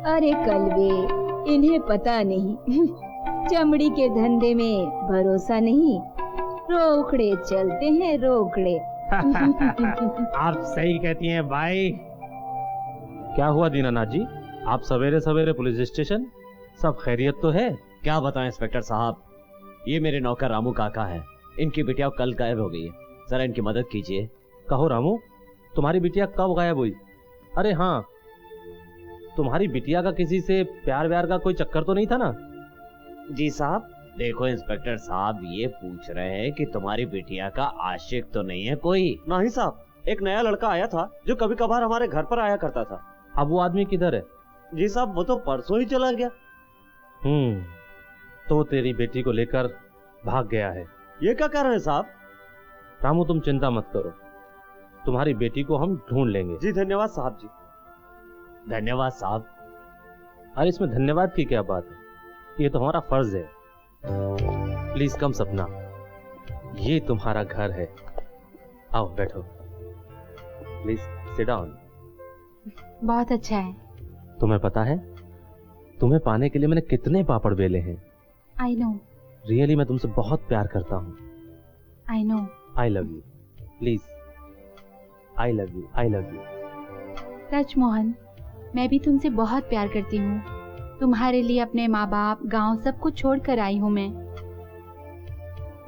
अरे कलवे, इन्हें पता नहीं चमड़ी के धंधे में भरोसा नहीं, रोकड़े चलते हैं रोकड़े। आप सही कहती हैं भाई। क्या हुआ दीनानाथ जी, आप सवेरे सवेरे पुलिस स्टेशन? सब खैरियत तो है? क्या बताएं इंस्पेक्टर साहब, ये मेरे नौकर रामू काका है, इनकी बिटिया कल गायब हो गई है, जरा इनकी मदद कीजिए। कहो रामू, तुम्हारी बिटिया कब गायब हुई? अरे हाँ, तुम्हारी बिटिया का किसी से प्यार व्यार का कोई चक्कर तो नहीं था ना? जी साहब। देखो इंस्पेक्टर साहब, ये पूछ रहे हैं कि तुम्हारी बिटिया का आशिक तो नहीं है कोई? नहीं साहब, एक नया लड़का आया था जो कभी कभार हमारे घर पर आया करता था। अब वो आदमी किधर है? जी साहब, वो तो परसों ही चला गया। तो तेरी बेटी को लेकर भाग गया है। ये क्या कह रहे हैं साहब? रामू तुम चिंता मत करो, तुम्हारी बेटी को हम ढूंढ लेंगे। जी धन्यवाद साहब जी। धन्यवाद साहब। अरे इसमें धन्यवाद की क्या बात है, ये तो हमारा फर्ज है। प्लीज कम सपना, ये तुम्हारा घर है। आओ बैठो, प्लीज सिट डाउन। बहुत अच्छा है। तुम्हें पता है, तुम्हें पाने के लिए मैंने कितने पापड़ बेले हैं। I know. रियली मैं तुमसे बहुत प्यार करता हूँ। I know. I love you, please I love you, I love you. सच मोहन, मैं भी तुमसे बहुत प्यार करती हूँ। तुम्हारे लिए अपने माँ बाप, गांव सब कुछ छोड़ कर आई हूँ मैं।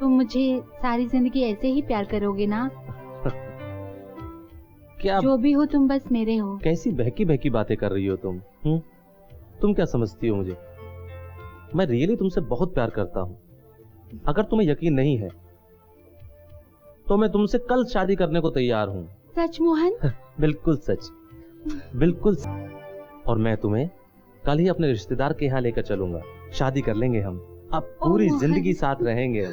तुम मुझे सारी जिंदगी ऐसे ही प्यार करोगे ना? क्या जो भी हो तुम बस मेरे हो। कैसी बहकी बहकी बातें कर रही हो तुम? तुम क्या समझती हो मुझे? मैं रियली तुमसे बहुत प्यार करता हूँ। अगर तुम्हें यकीन नहीं है तो मैं तुमसे कल शादी करने को तैयार हूँ। सच मोहन? बिल्कुल सच, बिल्कुल सच। और मैं तुम्हें कल ही अपने रिश्तेदार के यहाँ लेकर चलूंगा। शादी कर लेंगे हम, अब पूरी जिंदगी साथ रहेंगे।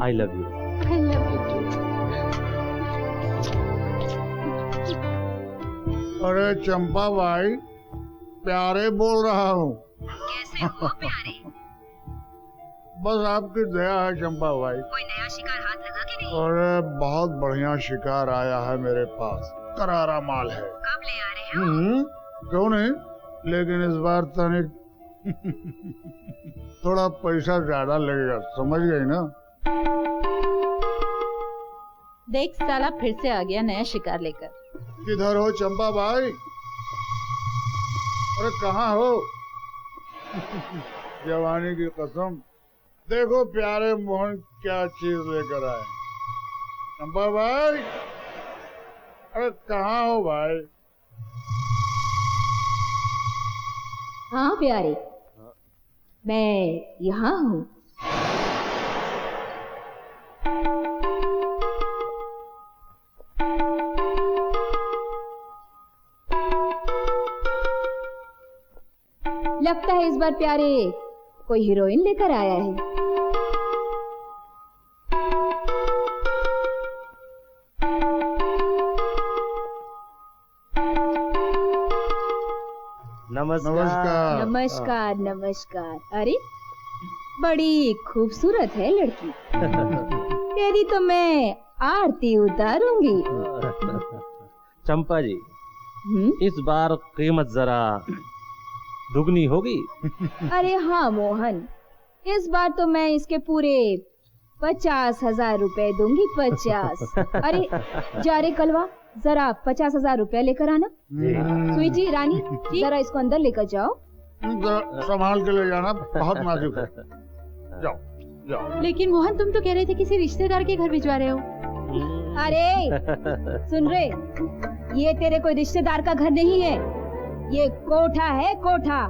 I love you. I love you too. अरे चंपा भाई, प्यारे बोल रहा हूँ। कैसे हो प्यारे? बस आपकी दया है चंपा भाई। कोई नया शिकार हाथ लगा कि नहीं? अरे बहुत बढ़िया शिकार आया है मेरे पास, करारा माल है। कब ले आ रहे हो? क्यों नहीं, लेकिन इस बार तनिक थोड़ा पैसा ज्यादा लगेगा, समझ गई ना? देख साला फिर से आ गया नया शिकार लेकर। किधर हो चंपा भाई? अरे कहाँ हो? जवानी की कसम, देखो प्यारे मोहन क्या चीज लेकर आए। चंपा भाई, अरे कहाँ हो भाई? हाँ प्यारे, मैं यहाँ हूँ। लगता है इस बार प्यारे कोई हीरोइन लेकर आया है। नमस्कार। नमस्कार नमस्कार। अरे बड़ी खूबसूरत है लड़की। तेरी तो मैं आरती उतारूंगी। चंपा जी, इस बार कीमत जरा दुगनी होगी। अरे हाँ मोहन, इस बार तो मैं इसके पूरे 50,000 रुपए दूंगी। 50। अरे जा रे कलवा, जरा 50,000 रुपए लेकर आना। सुई जी, रानी जरा इसको अंदर लेकर जाओ। संभाल के ले जाना, बहुत नाजुक है। जाओ जाओ। लेकिन मोहन, तुम तो कह रहे थे किसी रिश्तेदार के घर भिजवा रहे हो। अरे सुन रे, ये तेरे कोई रिश्तेदार का घर नहीं है, ये कोठा है, कोठा।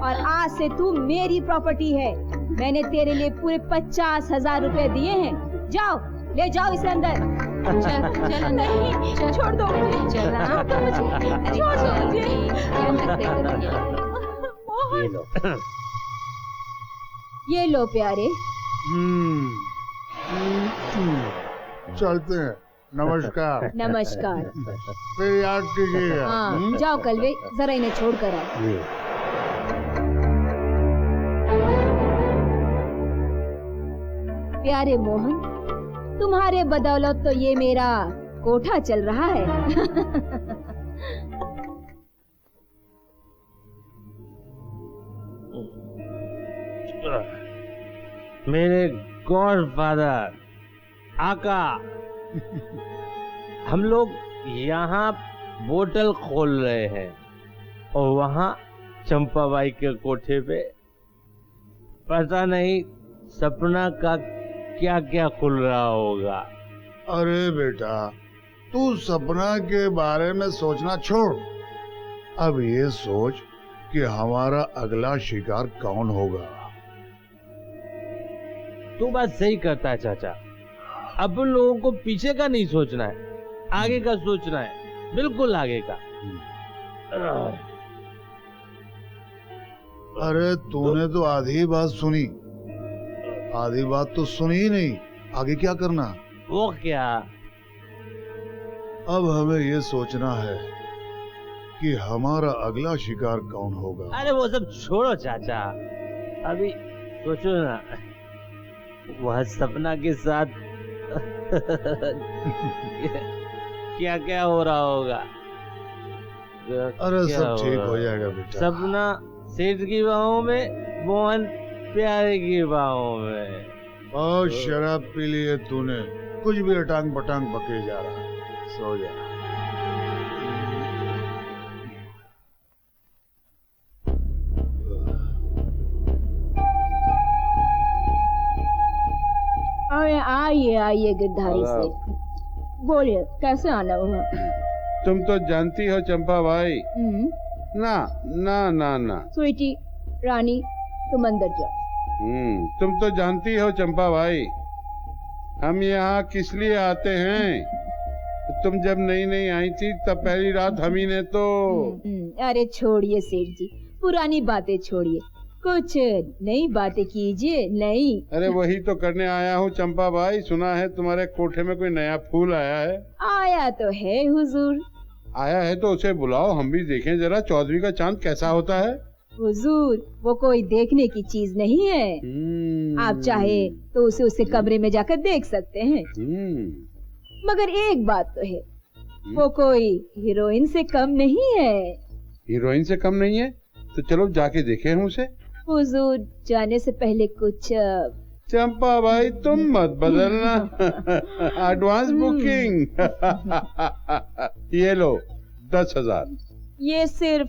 और आज से तू मेरी प्रॉपर्टी है। मैंने तेरे लिए पूरे 50,000 रुपए दिए हैं। जाओ, ले जाओ इसे अंदर। चल चल अंदर। नहीं, चल छोड़ दो मुझे। चल ना, छोड़ दो मुझे। ये लो प्यारे। चलते हैं। नमस्कार। नमस्कार। फिर याद कीजिएगा। हाँ जाओ कलवे, जरा इन्हें छोड़ कर आओ। प्यारे मोहन, तुम्हारे बदौलत तो ये मेरा कोठा चल रहा है। मेरे गॉडफादर आका, हम लोग यहाँ बोतल खोल रहे हैं और वहाँ चंपाबाई के कोठे पे पता नहीं सपना का क्या क्या खुल रहा होगा। अरे बेटा, तू सपना के बारे में सोचना छोड़। अब ये सोच कि हमारा अगला शिकार कौन होगा। तू बात सही करता है चाचा। अब उन लोगों को पीछे का नहीं सोचना है, आगे का सोचना है, बिल्कुल आगे का। अरे तूने तो आधी बात सुनी, आधी बात तो सुनी ही नहीं। आगे क्या करना? वो क्या? अब हमें ये सोचना है कि हमारा अगला शिकार कौन होगा। अरे वो सब छोड़ो चाचा, अभी सोचो ना, वह सपना के साथ क्या क्या हो रहा होगा। अरे क्या सब हो ठीक रहा हो है? जाएगा बेटा। सपना सेठ की बाहों में, मोहन प्यारे की बाहों में। और शराब पी ली है तूने, कुछ भी अटांग पटांग बके जा रहा है। सो जा। अरे आइए आइए गिरधारी से, बोलिए कैसे आना हुआ? तुम तो जानती हो चंपा भाई। ना ना ना ना। स्वीटी, रानी, तुम अंदर जाओ। तुम तो जानती हो चंपा भाई, हम यहाँ किस लिए आते हैं। तुम जब नई नई आई थी तब पहली रात हम ही ने तो। अरे छोड़िए सेठ जी, पुरानी बातें छोड़िए, कुछ नई बातें कीजिए। नहीं। अरे वही तो करने आया हूँ चंपा भाई। सुना है तुम्हारे कोठे में कोई नया फूल आया है। आया तो है हुजूर। आया है तो उसे बुलाओ, हम भी देखें जरा चौदहवीं का चांद कैसा होता है। हुजूर, वो कोई देखने की चीज नहीं है। आप चाहे तो उसे उसके कमरे में जाकर देख सकते हैं। मगर एक बात तो है, वो कोई हीरोइन से कम नहीं है। हीरोइन से कम नहीं है? तो चलो जाके देखें हम उसे। हुजूर, जाने से पहले कुछ चंपा भाई तुम मत बदलना। Advance booking. ये लो 10,000। ये सिर्फ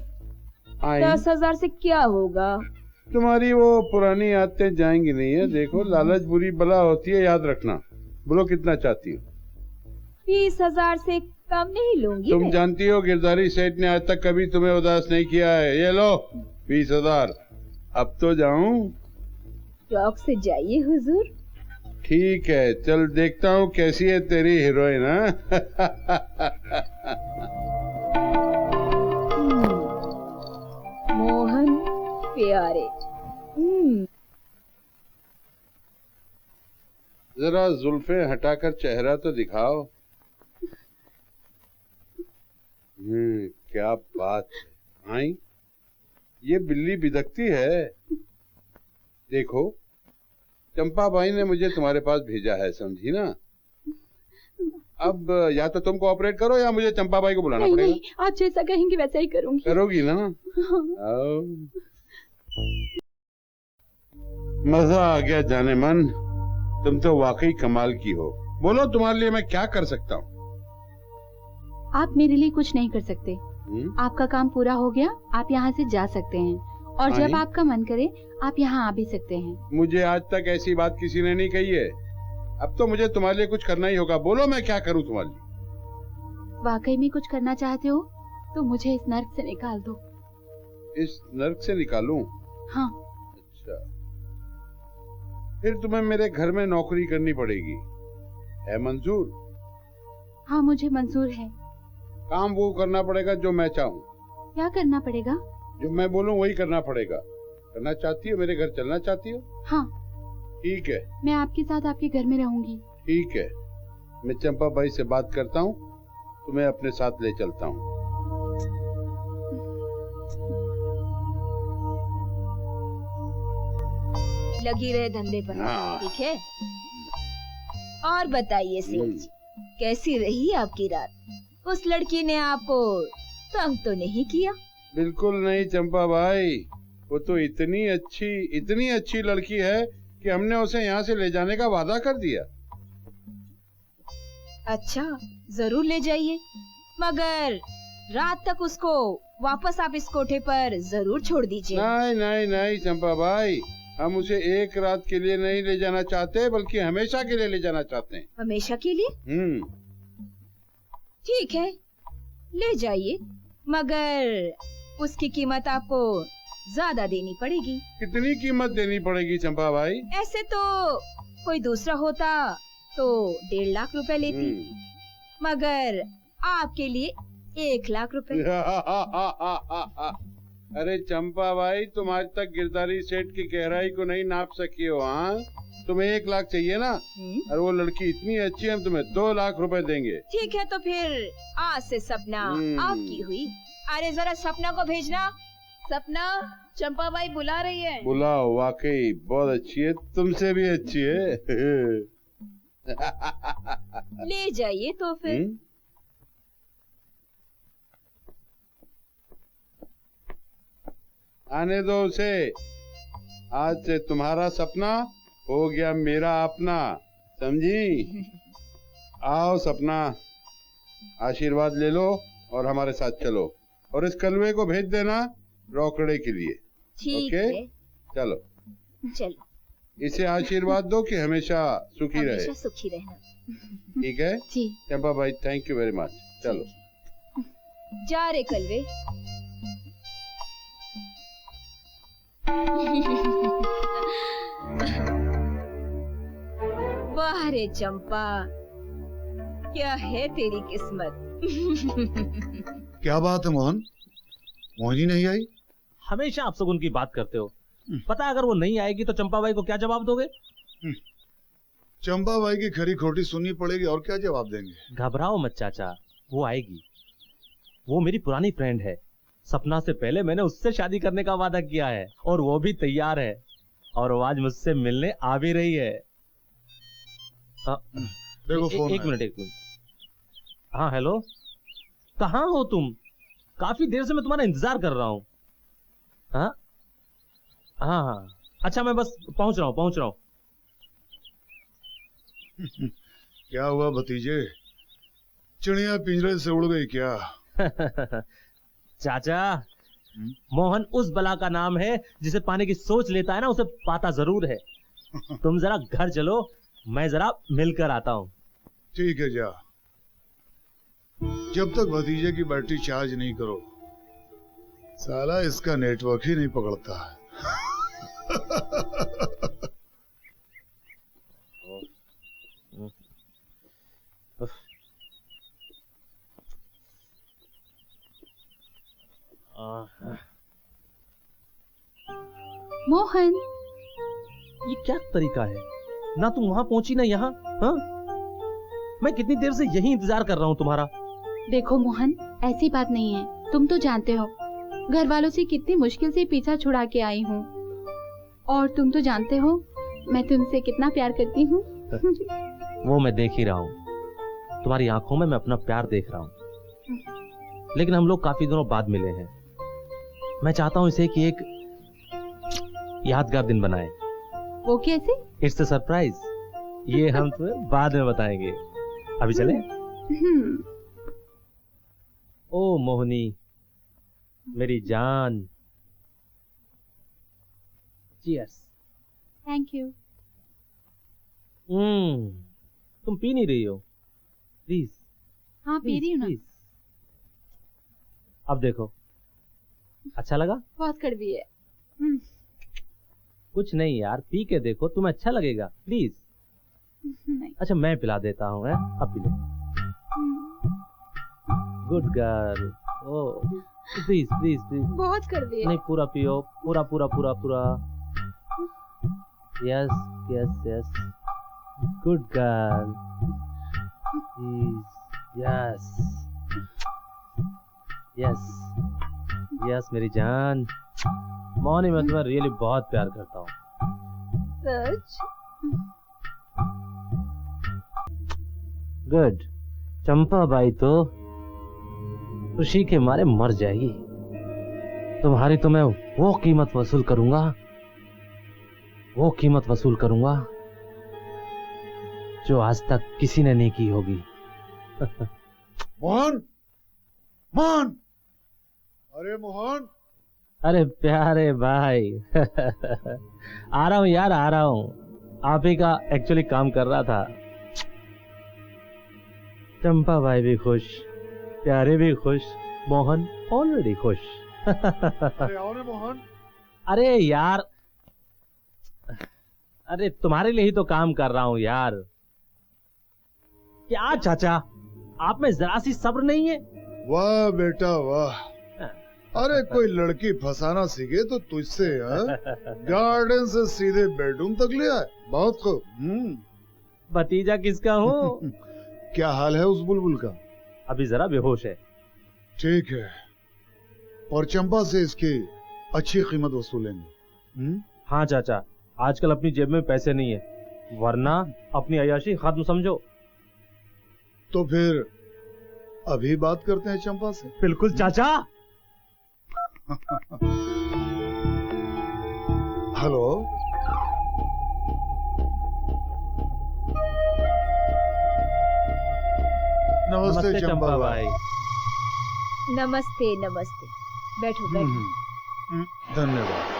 10,000 से क्या होगा? तुम्हारी वो पुरानी आदतें जाएंगी नहीं है। देखो, लालच बुरी बला होती है, याद रखना। बोलो कितना चाहती हो? 20,000 से कम नहीं लूंगी। तुम मैं जानती हो गिरधारी सेठ ने आज तक कभी तुम्हें उदास नहीं किया है। ये लो 20,000। अब तो जाऊं? चौक से जाइए हुजूर। ठीक है, चल देखता हूँ कैसी है तेरी हीरोइन। मोहन प्यारे। जरा जुल्फे हटाकर चेहरा तो दिखाओ। क्या बात है। आई, ये बिल्ली बिदकती है। देखो, चंपा बाई ने मुझे तुम्हारे पास भेजा है, समझी ना। अब या तो तुम कोऑपरेट करो या मुझे चंपा बाई को बुलाना पड़ेगा। नहीं, आप जैसा कहेंगे वैसा ही करूंगी। करोगी ना? आओ। मजा आ गया जाने मन, तुम तो वाकई कमाल की हो। बोलो तुम्हारे लिए मैं क्या कर सकता हूँ? आप मेरे लिए कुछ नहीं कर सकते। आपका काम पूरा हो गया, आप यहाँ से जा सकते हैं। और जब आपका मन करे आप यहाँ आ भी सकते हैं। मुझे आज तक ऐसी बात किसी ने नहीं कही है। अब तो मुझे तुम्हारे लिए कुछ करना ही होगा। बोलो मैं क्या करूँ तुम्हारे लिए? वाकई में कुछ करना चाहते हो तो मुझे इस नर्क से निकाल दो। इस नर्क से निकालूं? हाँ। अच्छा, फिर तुम्हें मेरे घर में नौकरी करनी पड़ेगी। है मंजूर? हाँ, मुझे मंजूर है। काम वो करना पड़ेगा जो मैं चाहूँ। क्या करना पड़ेगा? जो मैं बोलूँ वही करना पड़ेगा। करना चाहती हो? मेरे घर चलना चाहती हो? हाँ। ठीक है, मैं आपके साथ आपके घर में रहूंगी। ठीक है, मैं चंपा बाई से बात करता हूँ, तुम्हें अपने साथ ले चलता हूँ। लगी रहे धंधे पर। हाँ। ठीक है। और बताइए सेठ जी, कैसी रही आपकी रात? उस लड़की ने आपको तंग तो नहीं किया? बिल्कुल नहीं चंपा भाई, वो तो इतनी अच्छी लड़की है कि हमने उसे यहाँ से ले जाने का वादा कर दिया। अच्छा, जरूर ले जाइए, मगर रात तक उसको वापस आप इस कोठे पर जरूर छोड़ दीजिए। नहीं नहीं नहीं चंपा भाई, हम उसे एक रात के लिए नहीं ले जाना चाहते, बल्कि हमेशा के लिए ले जाना चाहते हैं। हमेशा के लिए? ठीक है, ले जाइए, मगर उसकी कीमत आपको ज्यादा देनी पड़ेगी। कितनी कीमत देनी पड़ेगी चंपा भाई? ऐसे तो कोई दूसरा होता तो 1.5 लाख रुपए लेती, मगर आपके लिए 1 लाख रुपए। अरे चंपा भाई, तुम आज तक गिरदारी सेठ की गहराई को नहीं नाप सकी हो। हाँ, तुम्हें 1 लाख चाहिए ना? और वो लड़की इतनी अच्छी है, हम तुम्हें 2 लाख रुपए देंगे। ठीक है, तो फिर आज से सपना आपकी हुई। अरे जरा सपना को भेजना। सपना, चंपा बाई बुला रही है। बुलाओ, वाकई बहुत अच्छी है, तुमसे भी अच्छी है। ले जाइए तो फिर। आने दो उसे। आज से तुम्हारा सपना हो गया मेरा अपना, समझी? आओ सपना, आशीर्वाद ले लो और हमारे साथ चलो, और इस कलवे को भेज देना रोकड़े के लिए। ठीक ओके? है, चलो चलो। इसे आशीर्वाद दो कि हमेशा सुखी रहे। हमेशा सुखी रहना। ठीक है जी। चंपा भाई, थैंक यू वेरी मच। चलो जा रे कलवे। वाह रे चंपा, क्या है तेरी किस्मत। क्या बात है मोहन, मोहिनी नहीं आई? हमेशा आप सगुन की बात करते हो। पता है अगर वो नहीं आएगी तो चंपा बाई को क्या जवाब दोगे? चंपा बाई की खरी खोटी सुननी पड़ेगी, और क्या जवाब देंगे? घबराओ मत चाचा, वो आएगी। वो मेरी पुरानी फ्रेंड है। सपना से पहले मैंने उससे शादी करने का वादा किया है, और वो भी तैयार है, और वो आज मुझसे मिलने आ भी रही है। देखो फोन एक मिनट। हाँ हेलो, कहाँ हो तुम? काफी देर से मैं तुम्हारा इंतजार कर रहा हूँ। हाँ हाँ हाँ, अच्छा मैं बस पहुंच रहा हूँ। क्या हुआ भतीजे, चिड़िया पिंजरे से उड़ गई क्या? चाचा, मोहन उस बला का नाम है जिसे पाने की सोच लेता है ना, उसे पाता जरूर है। तुम जरा घर चलो, मैं जरा मिलकर आता हूँ। ठीक है, जा। जब तक भतीजे की बैटरी चार्ज नहीं करो, साला इसका नेटवर्क ही नहीं पकड़ता है। मोहन, ये क्या तरीका है? ना तुम वहां पहुंची ना यहाँ। हाँ? मैं कितनी देर से यही इंतजार कर रहा हूँ तुम्हारा। देखो मोहन, ऐसी बात नहीं है। तुम तो जानते हो घर वालों से कितनी मुश्किल से पीछा छुड़ा के आई हूँ, और तुम तो जानते हो मैं तुमसे कितना प्यार करती हूँ। वो मैं देख ही रहा हूँ, तुम्हारी आंखों में मैं अपना प्यार देख रहा हूँ। लेकिन हम लोग काफी दिनों बाद मिले हैं। मैं चाहता हूँ इसे कि एक यादगार दिन बनाए। वो कैसे? It's a surprise. ये हम तुम्हें बाद में बताएंगे। अभी चले? ओ मोहिनी, मेरी जान। चीयर्स। Thank you. तुम पी नहीं रही हो? प्लीज। हाँ, पी रही हूँ ना। अब देखो, अच्छा लगा? बहुत कड़वी है। कुछ नहीं यार, पी के देखो, तुम्हें अच्छा लगेगा। प्लीज। नहीं। अच्छा मैं पिला देता हूँ। अब पी लो। Good girl. Oh please please please. बहुत कड़वी है। नहीं, पूरा पियो, पूरा पूरा पूरा पूरा। Yes yes yes, good girl. Yes yes yes मेरी जान। मोहनी, मैं तुम्हें रियली बहुत प्यार करता हूँ। सच? गुड। चंपा बाई तो खुशी के मारे मर जाएगी। तुम्हारी तो मैं वो कीमत वसूल करूंगा वो कीमत वसूल करूंगा जो आज तक किसी ने नहीं की होगी। मोहन, मोहन, अरे मोहन। अरे प्यारे भाई आ रहा हूं यार, आ रहा हूं। आप ही का एक्चुअली काम कर रहा था। चंपा भाई भी खुश, प्यारे भी खुश, मोहन ऑलरेडी खुश। अरे आओ ना मोहन। अरे यार, अरे तुम्हारे लिए ही तो काम कर रहा हूं यार। क्या चाचा, आप में जरा सी सब्र नहीं है? वाह बेटा वाह। अरे कोई लड़की फंसाना सीखे तो तुझसे, गार्डन से सीधे बेडरूम तक ले आए। बहुत खूब। भतीजा किसका हूँ? क्या हाल है उस बुलबुल का? अभी जरा बेहोश है। ठीक है, और चंपा से इसकी अच्छी कीमत वसूलेंगे। हाँ चाचा, आजकल अपनी जेब में पैसे नहीं है, वरना अपनी अय्याशी खत्म समझो। तो फिर अभी बात करते हैं चंपा से। बिल्कुल चाचा। हेलो, नमस्ते चंपा भाई। नमस्ते नमस्ते, बैठो बैठो। धन्यवाद।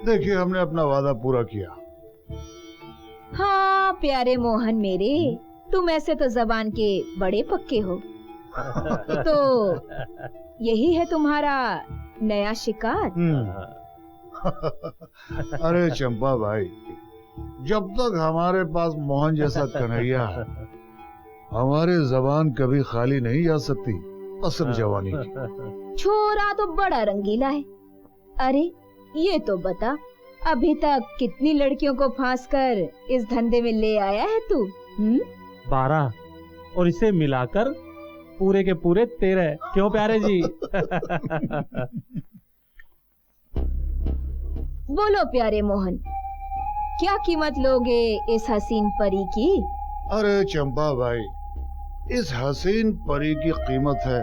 देखिए, हमने अपना वादा पूरा किया। हाँ प्यारे मोहन मेरे, तुम ऐसे तो जबान के बड़े पक्के हो। तो यही है तुम्हारा नया शिकार? अरे चंपा भाई, जब तक हमारे पास मोहन जैसा कन्हैया है, हमारी जबान कभी खाली नहीं जा सकती असल जवानी की। छोरा तो बड़ा रंगीला है। अरे ये तो बता, अभी तक कितनी लड़कियों को फांस कर इस धंधे में ले आया है तू? 12, और इसे मिलाकर पूरे के पूरे 13। क्यों प्यारे जी? बोलो प्यारे मोहन, क्या कीमत लोगे इस हसीन परी की? अरे चंपा भाई, इस हसीन परी की कीमत है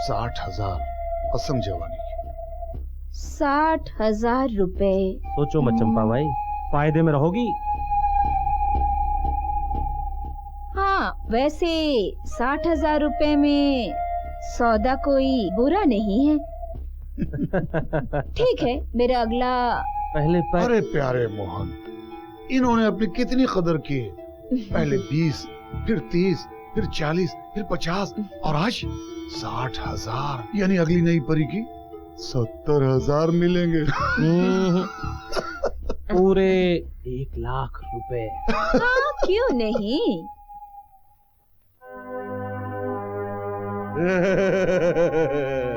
60,000 असम जवानी की। 60,000 रुपए? सोचो मत चंपा भाई, फायदे में रहोगी। हाँ वैसे 60,000 रुपए में सौदा कोई बुरा नहीं है। ठीक है, मेरा अगला। पहले पर... अरे प्यारे मोहन, इन्होंने अपनी कितनी कदर की है। पहले 20, फिर 30, फिर 40, फिर 50 और आज 60,000। यानी अगली नई परी की 70,000 मिलेंगे। पूरे 1 लाख रुपए। हाँ क्यों नहीं।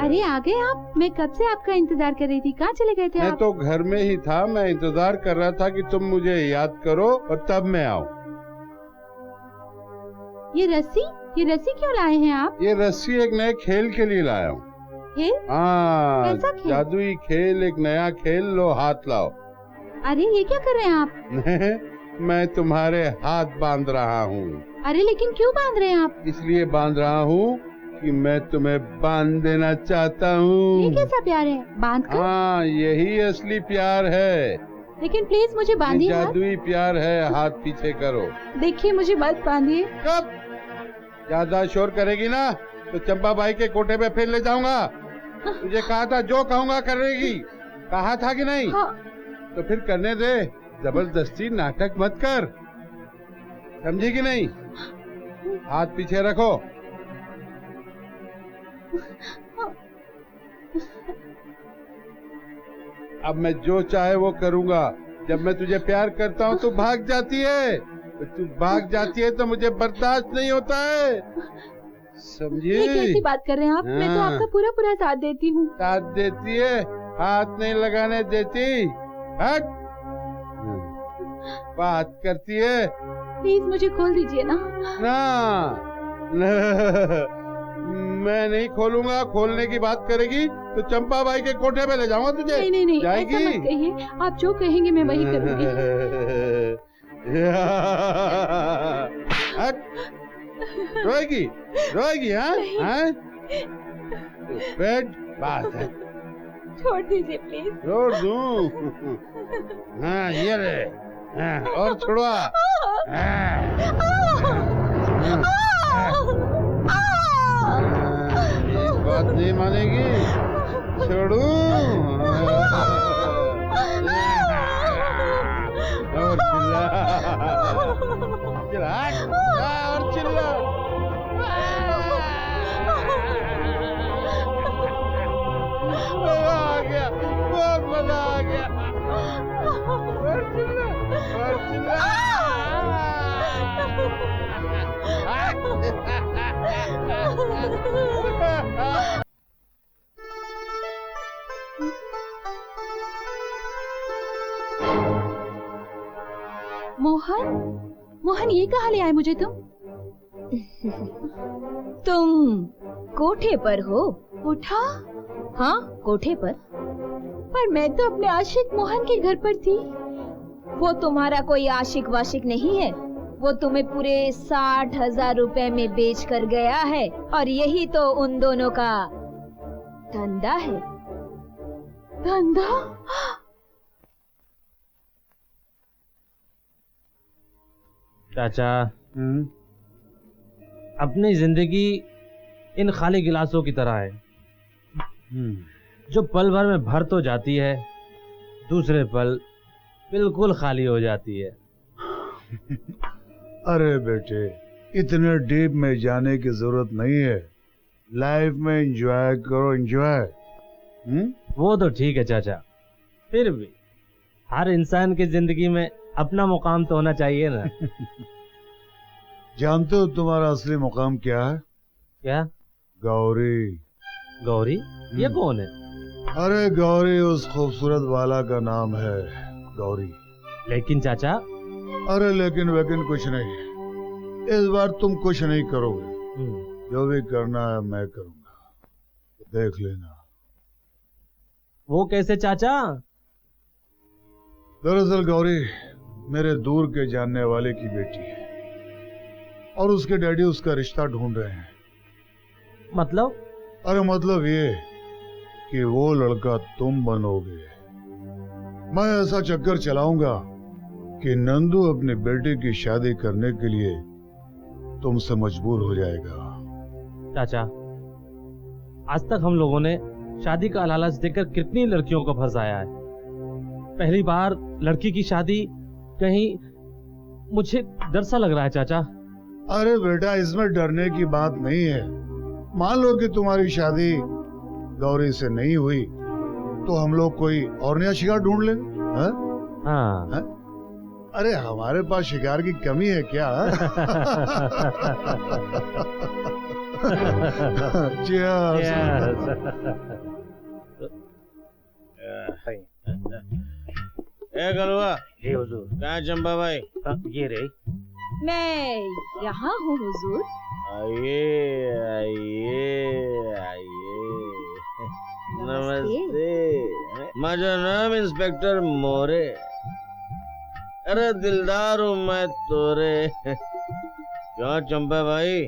अरे आ गए आप? मैं कब से आपका इंतजार कर रही थी। कहाँ चले गए थे मैं आप? तो घर में ही था। मैं इंतजार कर रहा था कि तुम मुझे याद करो और तब मैं आऊं। ये रस्सी क्यों लाए हैं आप? ये रस्सी एक नए खेल के लिए लाया हूँ। खेल? हाँ, कैसा खेल? जादुई खेल, एक नया खेल। लो हाथ लाओ। अरे ये क्या कर रहे हैं आप? मैं तुम्हारे हाथ बांध रहा हूँ। अरे लेकिन क्यों बांध रहे हैं आप? इसलिए बांध रहा हूँ कि मैं तुम्हें बांध देना चाहता हूँ। ये कैसा प्यार है? बांध कर? हाँ, यही असली प्यार है। लेकिन प्लीज मुझे ये बांधिए हाथ। जादुई प्यार है। हाथ पीछे करो। देखिए मुझे मत बांधिए। कब ज्यादा शोर करेगी ना तो चंपा बाई के कोठे पे फिर ले जाऊंगा। तुझे कहा था जो कहूंगा करेगी, कहा था कि नहीं? हाँ। तो फिर करने दे, जबरदस्ती नाटक मत कर, समझी कि नहीं? हाथ पीछे रखो। अब मैं जो चाहे वो करूंगा। जब मैं तुझे प्यार करता हूँ तो भाग जाती है, तो तू भाग जाती है तो मुझे बर्दाश्त नहीं होता है, समझी? ये कैसी बात कर रहे हैं आप? मैं तो हाँ। आपका पूरा साथ देती हूँ। साथ देती है, हाथ नहीं लगाने देती। हट, बात करती है प्लीज मुझे खोल दीजिए ना। ना मैं नहीं खोलूंगा। खोलने की बात करेगी तो चंपा बाई के कोठे पे ले जाऊंगा तुझे। नहीं जाएगी? ऐसा मत कहिए। आप जो कहेंगे मैं वही करूंगी। हट, रोएगी हाँ? हाँ? तो बैठ, बात है। छोड़ दीजिए प्लीज। छोड़ दूं? हाँ ये रे, हाँ, और छोड़वा। एक बात नहीं मानेगी, छोड़ू? और चिल्ला, चिल्ला, और चिल्ला। मजा आ गया, बहुत मजा आ गया। और चिल्ला, और चिल्ला। मोहन, मोहन ये कहाँ ले आए मुझे तुम? तुम कोठे पर हो? उठा? हाँ, कोठे पर। पर मैं तो अपने आशिक मोहन के घर पर थी। वो तुम्हारा कोई आशिक वाशिक नहीं है, वो तुम्हें पूरे 60,000 रुपए में बेच कर गया है, और यही तो उन दोनों का धंधा है। धंधा? चाचा, अपनी जिंदगी इन खाली गिलासों की तरह है, जो पल भर में भर तो जाती है, दूसरे पल बिल्कुल खाली हो जाती है। अरे बेटे, इतने डीप में जाने की जरूरत नहीं है। लाइफ में एंजॉय करो, एंजॉय। वो तो ठीक है चाचा, फिर भी हर इंसान की जिंदगी में अपना मुकाम तो होना चाहिए ना। जानते हो तुम्हारा असली मुकाम क्या है? क्या? गौरी। गौरी? ये कौन है? अरे गौरी उस खूबसूरत वाला का नाम है, गौरी। लेकिन चाचा। अरे लेकिन वेकिन कुछ नहीं, इस बार तुम कुछ नहीं करोगे। जो भी करना है मैं करूंगा, देख लेना। वो कैसे चाचा? दरअसल गौरी मेरे दूर के जानने वाले की बेटी है, और उसके डैडी उसका रिश्ता ढूंढ रहे हैं। मतलब? अरे मतलब ये कि वो लड़का तुम बनोगे। मैं ऐसा चक्कर चलाऊंगा कि नंदू अपनी बेटी की शादी करने के लिए तुमसे मजबूर हो जाएगा। चाचा, आज तक हम लोगों ने शादी का लालच देकर कितनी लड़कियों को फंसाया है। पहली बार लड़की की शादी, कहीं मुझे डर सा लग रहा है चाचा। अरे बेटा, इसमें डरने की बात नहीं है। मान लो कि तुम्हारी शादी गौरी से नहीं हुई, तो हम लोग कोई और नया शिकार ढूंढ लें। हाँ। अरे हमारे पास शिकार की कमी है क्या? ए गलवा, जी हुजूर। कहाँ चंपा भाई? ये रे। मैं यहाँ हूँ हुजूर। आइए आइए आइए। नमस्ते। मेरा नाम इंस्पेक्टर मोरे। अरे दिलदार हूँ मैं तोरे। क्यों चंपा भाई,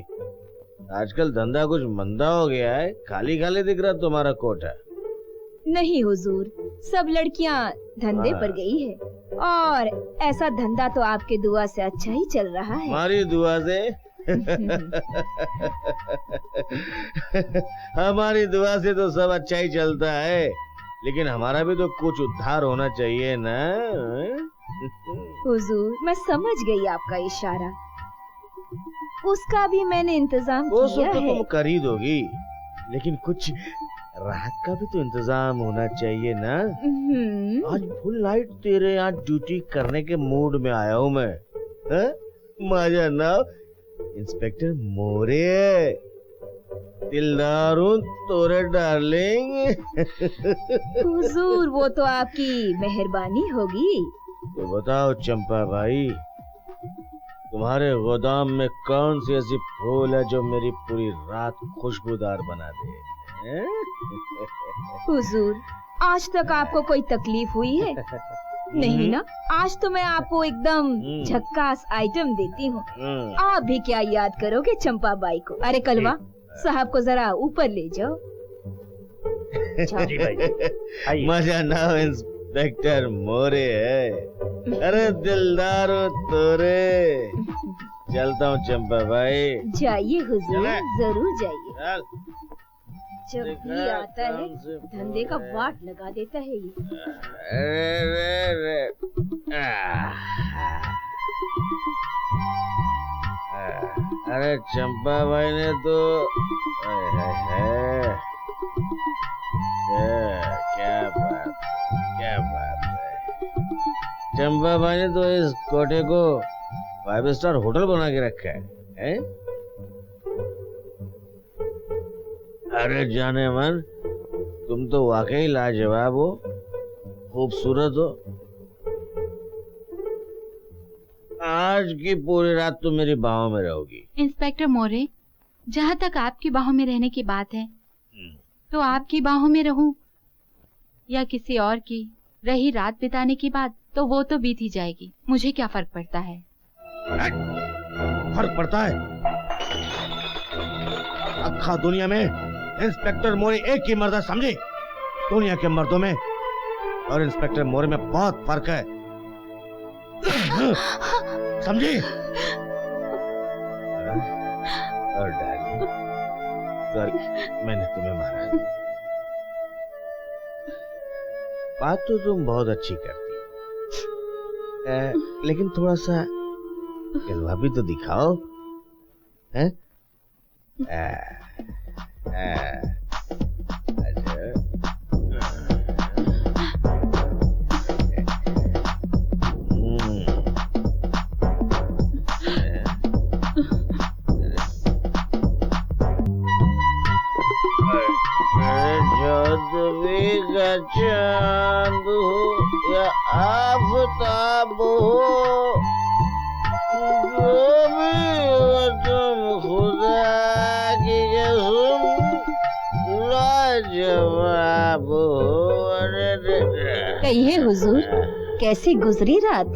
आजकल धंधा कुछ मंदा हो गया है, खाली खाली दिख रहा तुम्हारा कोठा। नहीं हुजूर, सब लड़कियाँ धंधे पर गई है, और ऐसा धंधा तो आपके दुआ से अच्छा ही चल रहा है। हमारी दुआ से? हमारी दुआ से तो सब अच्छा ही चलता है, लेकिन हमारा भी तो कुछ उद्धार होना चाहिए ना। हुजूर, मैं समझ गई आपका इशारा, उसका भी मैंने इंतजाम वो किया सब तो है। तुम कर ही दोगी, लेकिन कुछ राहत का भी तो इंतजाम होना चाहिए ना। आज फुल नाइट तेरे यहाँ ड्यूटी करने के मूड में आया हूँ मैं। मेरा नाम इंस्पेक्टर मोरे है, दिलदार हूँ तोरे डार्लिंग। हुजूर, वो तो आपकी मेहरबानी होगी। तो बताओ चंपा भाई, तुम्हारे गोदाम में कौन सी ऐसी फूल है जो मेरी पूरी रात खुशबूदार बना दे? हुजूर, आज तक आपको कोई तकलीफ हुई है? नहीं ना? आज तो मैं आपको एकदम झक्कास आइटम देती हूँ। आप भी क्या याद करोगे चंपा बाई को? अरे कलवा, साहब को जरा ऊपर ले जाओ। जाओ। जी भाई आइए। मजा ना हो इंस्पेक्टर मोरे है। अरे दिलदार हो तोरे। चलता हूँ चंपा भाई। जाइए हुजूर, चले। जरूर जाइए। चल। जब भी देखा आता है कौन से धंधे का फूल है। वाट लगा देता है ये। अरे अरे चंपा भाई ने तो क्या बात है। चंपा भाई ने तो इस कोठे को 5 स्टार होटल बना के रखा है? अरे जाने मन, तुम तो वाकई लाजवाब हो, खूबसूरत हो। आज की पूरी रात तुम मेरी बाहों में रहोगी। इंस्पेक्टर मोरे, जहाँ तक आपकी बाहों में रहने की बात है तो आपकी बाहों में रहूं या किसी और की, रही रात बिताने की बात तो वो तो बीत ही जाएगी। मुझे क्या फर्क पड़ता है? फर्क पड़ता है? अक्खा दुनिया में इंस्पेक्टर मोरे एक ही मर्द है, समझे? दुनिया के मर्दों में और इंस्पेक्टर मोरे में बहुत फर्क है, समझे? और डार्लिंग, सर मैंने तुम्हें मारा। बात तो तुम बहुत अच्छी करती हो, लेकिन थोड़ा सा जलवा भी तो दिखाओ, हैं? चांद हो या आफताब हो, जो भी हो तुम खुदा की कसम लाजवाब हो। कहिए हुजूर, कैसी गुजरी रात?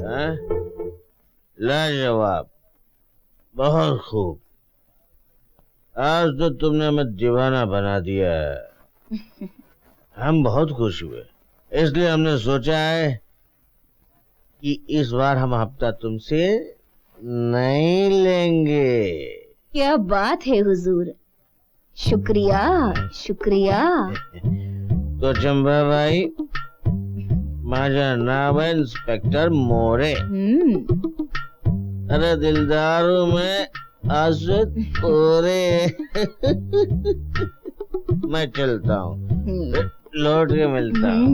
लाजवाब, बहुत खूब। आज तो तुमने हमें दीवाना बना दिया है। हम बहुत खुश हुए, इसलिए हमने सोचा है कि इस बार हम हफ्ता तुमसे नहीं लेंगे। क्या बात है हुजूर, शुक्रिया शुक्रिया। तो चंपा भाई, माझा नाम है इंस्पेक्टर मोरे। अरे दिलदारों में आंसू तोरे। मैं चलता हूँ, लौट के मिलता हूँ।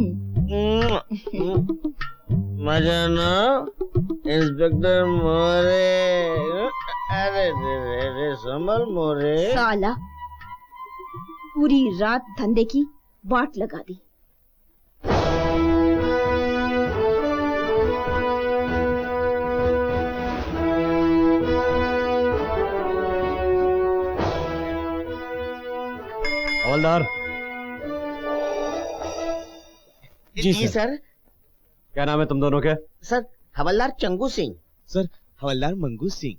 मजा ना इंस्पेक्टर मोरे। अरे संभल मोरे। साला पूरी रात धंधे की वाट लगा दी। हवलदार। जी सर। क्या नाम है तुम दोनों के? सर हवलदार चंगू सिंह। सर हवलदार मंगू सिंह।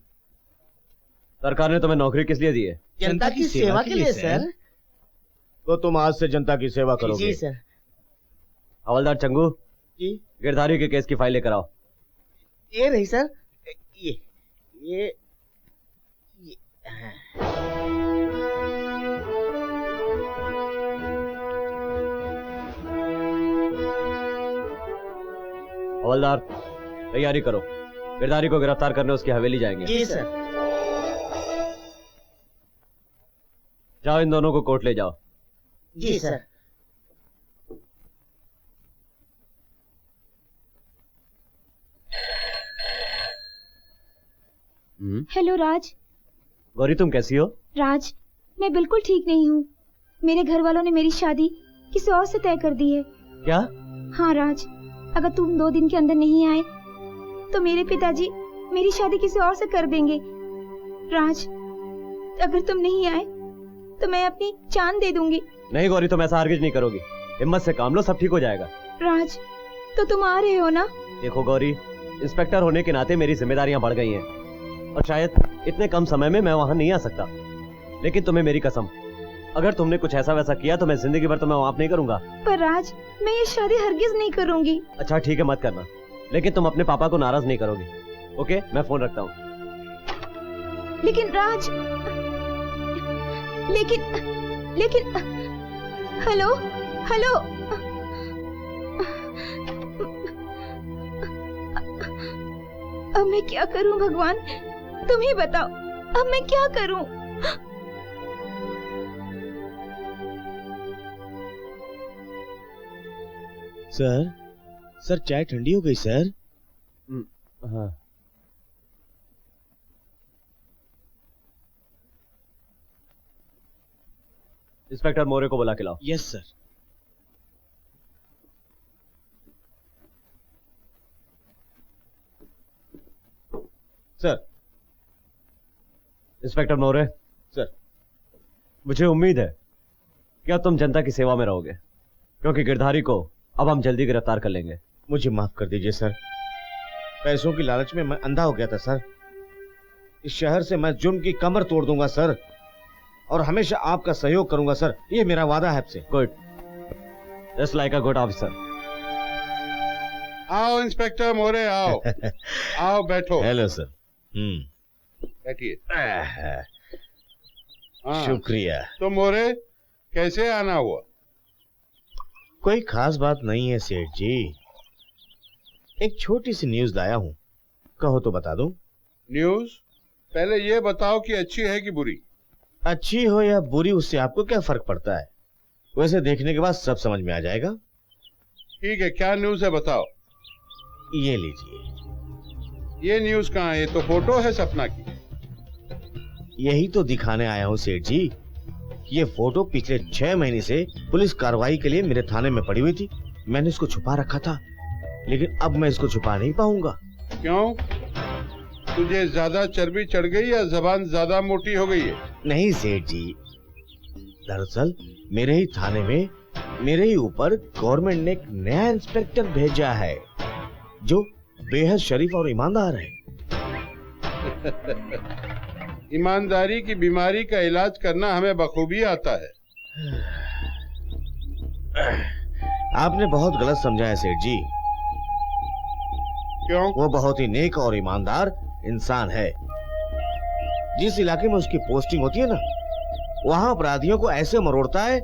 सरकार ने तुम्हें नौकरी किस लिए दी है? जनता की सेवा के लिए सर। तो तुम आज से जनता की सेवा करोगे? जी सर। हवलदार चंगू, जी गिरधारी के केस की फाइल लेकर आओ। ये रही सर। ये हवलदार तैयारी करो, गिरधारी को गिरफ्तार करने उसकी हवेली जाएंगे। जी सर। जाओ इन दोनों को कोर्ट ले जाओ। जी सर। हेलो राज। गौरी तुम कैसी हो? राज, मैं बिल्कुल ठीक नहीं हूँ। मेरे घर वालों ने मेरी शादी किसी और से तय कर दी है। क्या? हाँ राज, अगर तुम 2 दिन के अंदर नहीं आए तो मेरे पिताजी मेरी शादी किसी और से कर देंगे। राज, अगर तुम नहीं आए तो मैं अपनी जान दे दूंगी। नहीं गौरी, तुम ऐसा हरगिज नहीं करोगी। हिम्मत से काम लो, सब ठीक हो जाएगा। राज, तो तुम आ रहे हो ना? देखो गौरी, इंस्पेक्टर होने के नाते मेरी जिम्मेदारियां बढ़ गई हैं और शायद इतने कम समय में मैं वहां नहीं आ सकता। लेकिन तुम्हें मेरी कसम, अगर तुमने कुछ ऐसा वैसा किया तो मैं जिंदगी भर तुम्हें माफ नहीं करूंगा। पर राज, मैं ये शादी हरगिज नहीं करूंगी। अच्छा ठीक है, मत करना, लेकिन तुम अपने पापा को नाराज नहीं करोगी। ओके, मैं फोन रखता हूँ। लेकिन राज, लेकिन हेलो हेलो, अब मैं क्या करूं भगवान, तुम ही बताओ, अब मैं क्या करूं? सर चाय ठंडी हो गई सर। हाँ। इंस्पेक्टर मोरे को बुला के लाओ। Yes sir. सर। इंस्पेक्टर मोरे। सर। मुझे उम्मीद है कि अब तुम जनता की सेवा में रहोगे, क्योंकि गिरधारी को अब हम जल्दी गिरफ्तार कर लेंगे। मुझे माफ कर दीजिए सर, पैसों की लालच में मैं अंधा हो गया था सर। इस शहर से मैं जुर्म की कमर तोड़ दूंगा सर, और हमेशा आपका सहयोग करूंगा सर, ये मेरा वादा है आपसे। Good, just like a good officer. आओ इंस्पेक्टर मोरे, आओ आओ बैठो। Hello sir. बैठिए। हाँ, शुक्रिया। तो मोरे कैसे आना हुआ? कोई खास बात नहीं है सेठ जी, एक छोटी सी न्यूज लाया हूँ, कहो तो बता दूं। न्यूज? पहले ये बताओ कि अच्छी है कि बुरी? अच्छी हो या बुरी उससे आपको क्या फर्क पड़ता है, वैसे देखने के बाद सब समझ में आ जाएगा। ठीक है, क्या न्यूज है बताओ। ये लीजिए। ये न्यूज कहाँ है? ये तो फोटो है सपना की। यही तो दिखाने आया हूँ सेठ जी। ये फोटो पिछले 6 महीने से पुलिस कार्रवाई के लिए मेरे थाने में पड़ी हुई थी। मैंने इसको छुपा रखा था, लेकिन अब मैं इसको छुपा नहीं पाऊंगा। क्यों? तुझे ज्यादा चर्बी चढ़ गई या जबान ज्यादा मोटी हो गई है? नहीं सेठ जी, दरअसल मेरे ही थाने में मेरे ही ऊपर गवर्नमेंट ने एक नया इंस्पेक्टर भेजा है जो बेहद शरीफ और ईमानदार है। ईमानदारी की बीमारी का इलाज करना हमें बखूबी आता है। आपने बहुत गलत समझा है सेठ जी। क्यों? वो बहुत ही नेक और ईमानदार इंसान है। जिस इलाके में उसकी पोस्टिंग होती है ना, वहाँ अपराधियों को ऐसे मरोड़ता है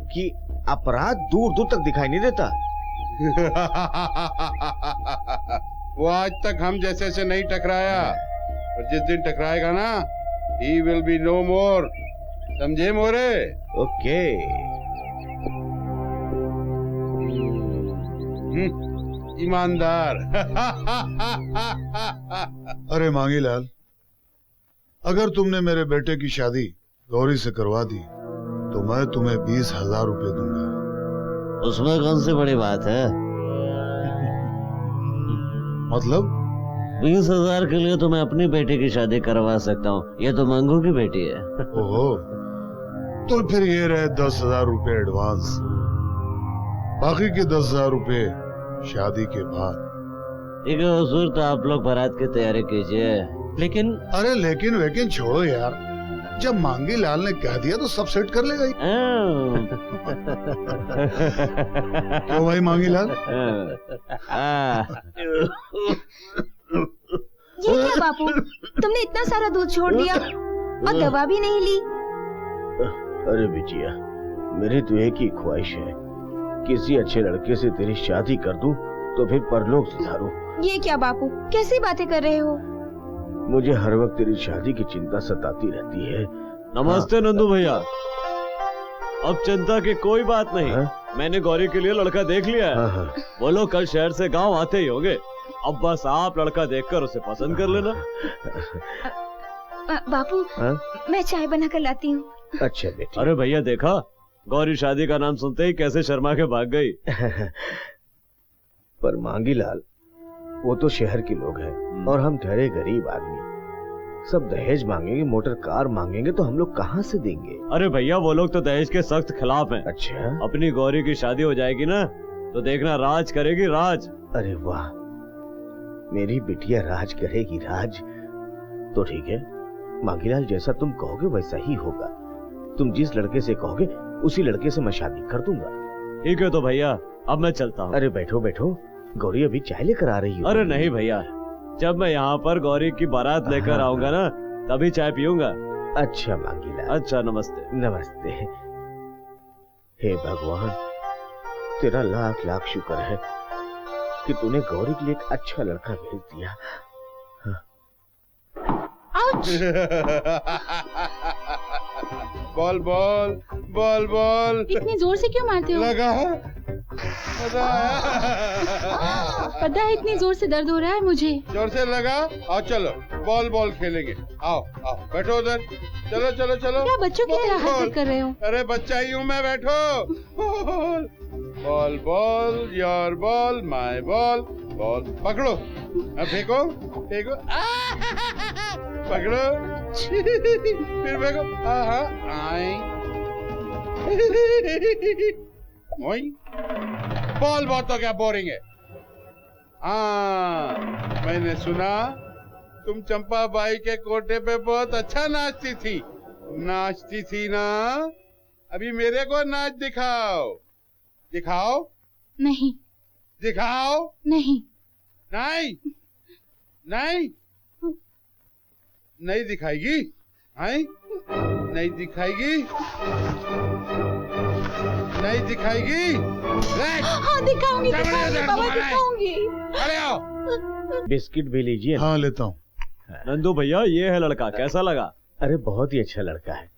कि अपराध दूर दूर तक दिखाई नहीं देता। वो आज तक हम जैसे से नहीं टकराया, और जिस दिन टकराएगा ना, he will be no more। समझे मोरे? ओके। ईमानदार। अरे मांगीलाल, अगर तुमने मेरे बेटे की शादी गौरी से करवा दी तो मैं तुम्हें 20,000 रुपए दूंगा। उसमें कौन सी बड़ी बात है? मतलब? 20,000 के लिए तो मैं अपनी बेटी की शादी करवा सकता हूँ, ये तो मंगू की बेटी है। ओहो, तो फिर ये रहे 10,000 रुपए एडवांस, बाकी के 10,000 रुपए शादी के बाद। ठीक है हुजूर, तो आप लोग बारात की तैयारी कीजिए। लेकिन अरे लेकिन वेकिन छोड़ो यार, जब मांगीलाल ने कह दिया तो सब सेट कर लेगा ही। क्यों भाई मांगीलाल? ये क्या बापू, तुमने इतना सारा दूध छोड़ दिया और दवा भी नहीं ली। अरे बिटिया, मेरी तो एक ही ख्वाहिश है, किसी अच्छे लड़के से तेरी शादी कर दूं तो फिर परलोक सुधारूं। ये क्या बापू, कैसी बातें कर रहे हो? मुझे हर वक्त तेरी शादी की चिंता सताती रहती है। नमस्ते नंदू भैया। अब चिंता की कोई बात नहीं। मैंने गौरी के लिए लड़का देख लिया है। वो लोग कल शहर से गांव आते ही होंगे। अब बस आप लड़का देखकर उसे पसंद कर लेना। बापू, मैं चाय बना कर लाती हूँ। अच्छा बेटी। अरे भैया देखा, गौरी शादी का नाम सुनते ही कैसे शर्मा के भाग गई। पर मांगीलाल, वो तो शहर के लोग हैं और हम ठहरे गरीब आदमी। सब दहेज मांगेंगे, मोटर कार मांगेंगे, तो हम लोग कहाँ से देंगे? अरे भैया, वो लोग तो दहेज के सख्त खिलाफ हैं। अच्छा। अपनी गौरी की शादी हो जाएगी ना, तो देखना राज करेगी राज। अरे वाह, मेरी बिटिया राज करेगी राज। तो ठीक है मांगीलाल, जैसा तुम कहोगे वैसा ही होगा। तुम जिस लड़के से कहोगे उसी लड़के से मैं शादी कर दूंगा। ठीक है तो भैया, अब मैं चलता हूँ। अरे बैठो बैठो, गौरी अभी चाय लेकर आ रही हो। अरे नहीं भैया, जब मैं यहाँ पर गौरी की बारात लेकर आऊंगा ना, तभी चाय पीऊंगा। अच्छा मांगीलाल। अच्छा, नमस्ते। नमस्ते। हे भगवान, तेरा लाख लाख शुक्र है कि तूने गौरी के लिए एक अच्छा लड़का भेज दिया। Ball ball ball ball. इतनी जोर से क्यों मारते हो? लगा है? पता है इतनी जोर से दर्द हो रहा है मुझे। जोर से लगा। आओ चलो बॉल बॉल खेलेंगे। आओ आओ बैठो उधर। चलो चलो चलो। क्या बच्चों की तरह हरकत कर रहे हो? अरे बच्चा ही हूँ मैं, बैठो। Ball ball ball, your ball my ball. Ball पकड़ो, अब फेंको फेंको। पकड़ो फिर फेंको। बॉल बहुत तो क्या बोरिंग है। हाँ, मैंने सुना तुम चंपा बाई के कोटे पे बहुत अच्छा नाचती थी ना। अभी मेरे को नाच दिखाओ। दिखाओ। नहीं। दिखाओ। नहीं। नहीं नहीं नहीं दिखाएगी? नहीं दिखाएगी? नहीं दिखाएगी? हाँ दिखाऊंगी, बाबा दिखाऊंगी। अरे आओ। बिस्किट भी लीजिए। हाँ लेता हूँ। नंदू भैया, ये है लड़का, कैसा लगा? अरे बहुत ही अच्छा लड़का है।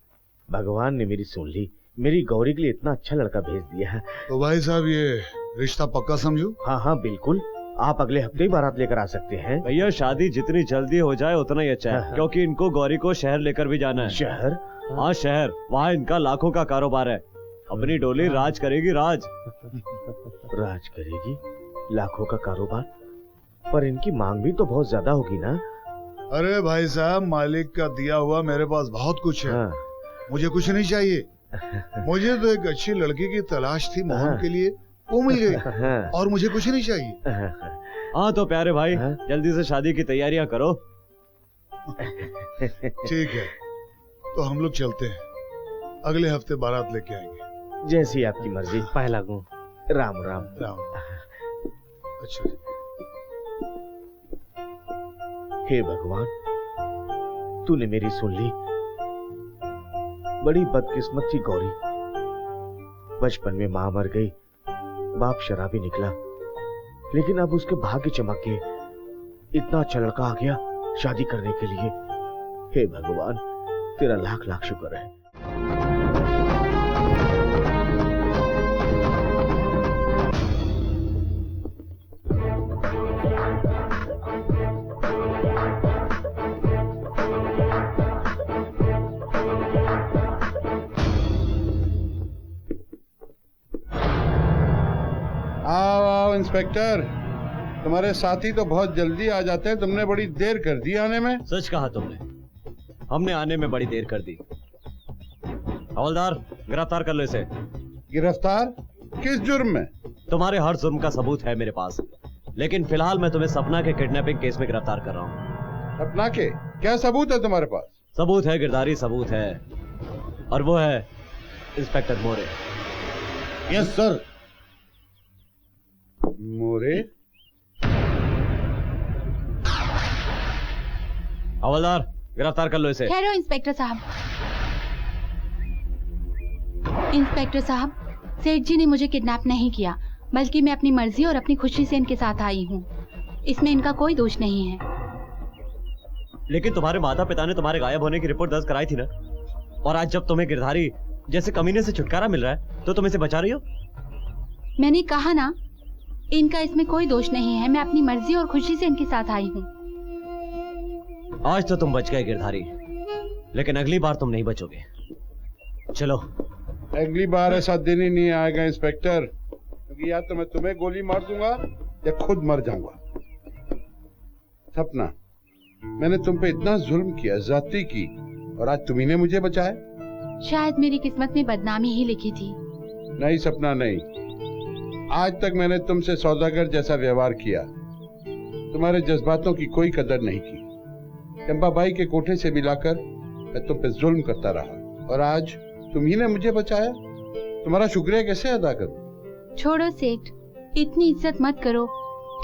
भगवान ने मेरी सुन ली, मेरी गौरी के लिए इतना अच्छा लड़का भेज दिया है। तो भाई साहब ये रिश्ता पक्का समझो? हाँ हाँ बिल्कुल, आप अगले हफ्ते ही बारात लेकर आ सकते हैं। भैया शादी जितनी जल्दी हो जाए उतना ही अच्छा है, क्योंकि इनको गौरी को शहर लेकर भी जाना है। शहर? हाँ शहर, वहाँ इनका लाखों का कारोबार है। अपनी डोली राज करेगी। राज करेगी? लाखों का कारोबार? पर इनकी मांग भी तो बहुत ज्यादा होगी ना? अरे भाई साहब, मालिक का दिया हुआ मेरे पास बहुत कुछ है। मुझे कुछ नहीं चाहिए। मुझे तो एक अच्छी लड़की की तलाश थी मोहन के लिए, वो मिल गई और मुझे कुछ नहीं चाहिए। हाँ तो प्यारे भाई, जल्दी से शादी की तैयारियां करो। ठीक है, तो हम लोग चलते हैं। अगले हफ्ते बारात लेके आएंगे। जैसी आपकी मर्जी। पहला गो। राम राम। राम। अच्छा। हे भगवान, तूने मेरी सुन ली। बड़ी बदकिस्मत थी गौरी। बचपन में मां मर गई, बाप शराबी निकला, लेकिन अब उसके भाग्य चमक के इतना अच्छा लड़का आ गया शादी करने के लिए। हे भगवान, तेरा लाख लाख शुक्र है। आओ इंस्पेक्टर, तुम्हारे साथी तो बहुत जल्दी आ जाते हैं, तुमने बड़ी देर कर दी आने में। सच कहा तुमने, हमने आने में बड़ी देर कर दी। हवलदार, गिरफ्तार कर लो इसे। गिरफ्तार? किस जुर्म में? तुम्हारे हर जुर्म का सबूत है मेरे पास, लेकिन फिलहाल मैं तुम्हें सपना के किडनैपिंग केस में गिरफ्तार कर रहा हूँ। सपना के? क्या सबूत है तुम्हारे पास? सबूत है गिरधारी, सबूत है, और वो है inspector More. Yes sir. More? हवलदार, गिरफ्तार कर लो इसे। ठहरो इंस्पेक्टर साहब। इंस्पेक्टर साहब, सेठ जी ने मुझे किडनैप नहीं किया, बल्कि मैं अपनी मर्जी और अपनी खुशी से इनके साथ आई हूँ। इसमें इनका कोई दोष नहीं है। लेकिन तुम्हारे माता पिता ने तुम्हारे गायब होने की रिपोर्ट दर्ज कराई थी ना, और आज जब तुम्हें गिरधारी जैसे कमीने से छुटकारा मिल रहा है तो तुम इसे बचा रही हो। मैंने कहा ना, इनका इसमें कोई दोष नहीं है। मैं अपनी मर्जी और खुशी से इनके साथ आई हूँ। आज तो तुम बच गए गिरधारी, लेकिन अगली बार तुम नहीं बचोगे। चलो। अगली बार ऐसा दिन ही नहीं आएगा इंस्पेक्टर, क्योंकि या तो मैं तुम्हें गोली मार दूंगा या खुद मर जाऊंगा। सपना, मैंने तुम पे इतना जुल्म किया, ज्यादती की, और आज तुम्ही ने मुझे बचाया। शायद मेरी किस्मत में बदनामी ही लिखी थी। नहीं सपना, नहीं। आज तक मैंने तुमसे सौदागर जैसा व्यवहार किया, तुम्हारे जज्बातों की कोई कदर नहीं की। चंपा बाई के कोठे से मिलाकर मैं तुम पे जुल्म करता रहा, और आज तुम ही ने मुझे बचाया, तुम्हारा शुक्रिया कैसे अदा करूं? छोड़ो सेठ, इतनी इज्जत मत करो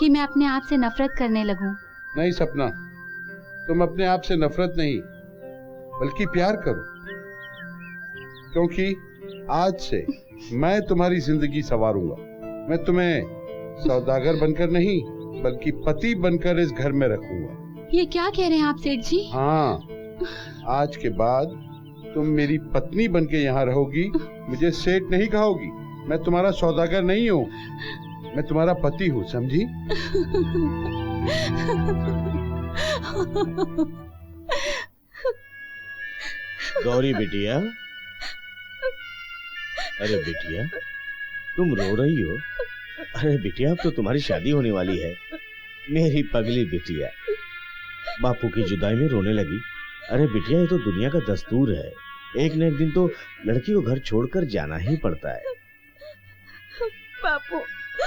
कि मैं अपने आप से नफरत करने लगूं। नहीं सपना, तुम अपने आप से नफरत नहीं बल्कि प्यार करो, क्योंकि आज से मैं तुम्हारी जिंदगी संवारूंगा। मैं तुम्हें सौदागर बनकर नहीं बल्कि पति बनकर इस घर में रखूंगा। ये क्या कह रहे हैं आप सेठ जी? हाँ, आज के बाद तुम मेरी पत्नी बनके यहाँ रहोगी, मुझे सेठ नहीं कहोगी। मैं तुम्हारा सौदागर नहीं हूँ, मैं तुम्हारा पति हूँ, समझी? गौरी बिटिया, अरे बिटिया तुम रो रही हो? अरे बिटिया अब तो तुम्हारी शादी होने वाली है। मेरी पगली बिटिया बापू की जुदाई में रोने लगी। अरे बिटिया ये तो दुनिया का दस्तूर है, एक न एक दिन तो लड़की को घर छोड़कर जाना ही पड़ता है। बापू।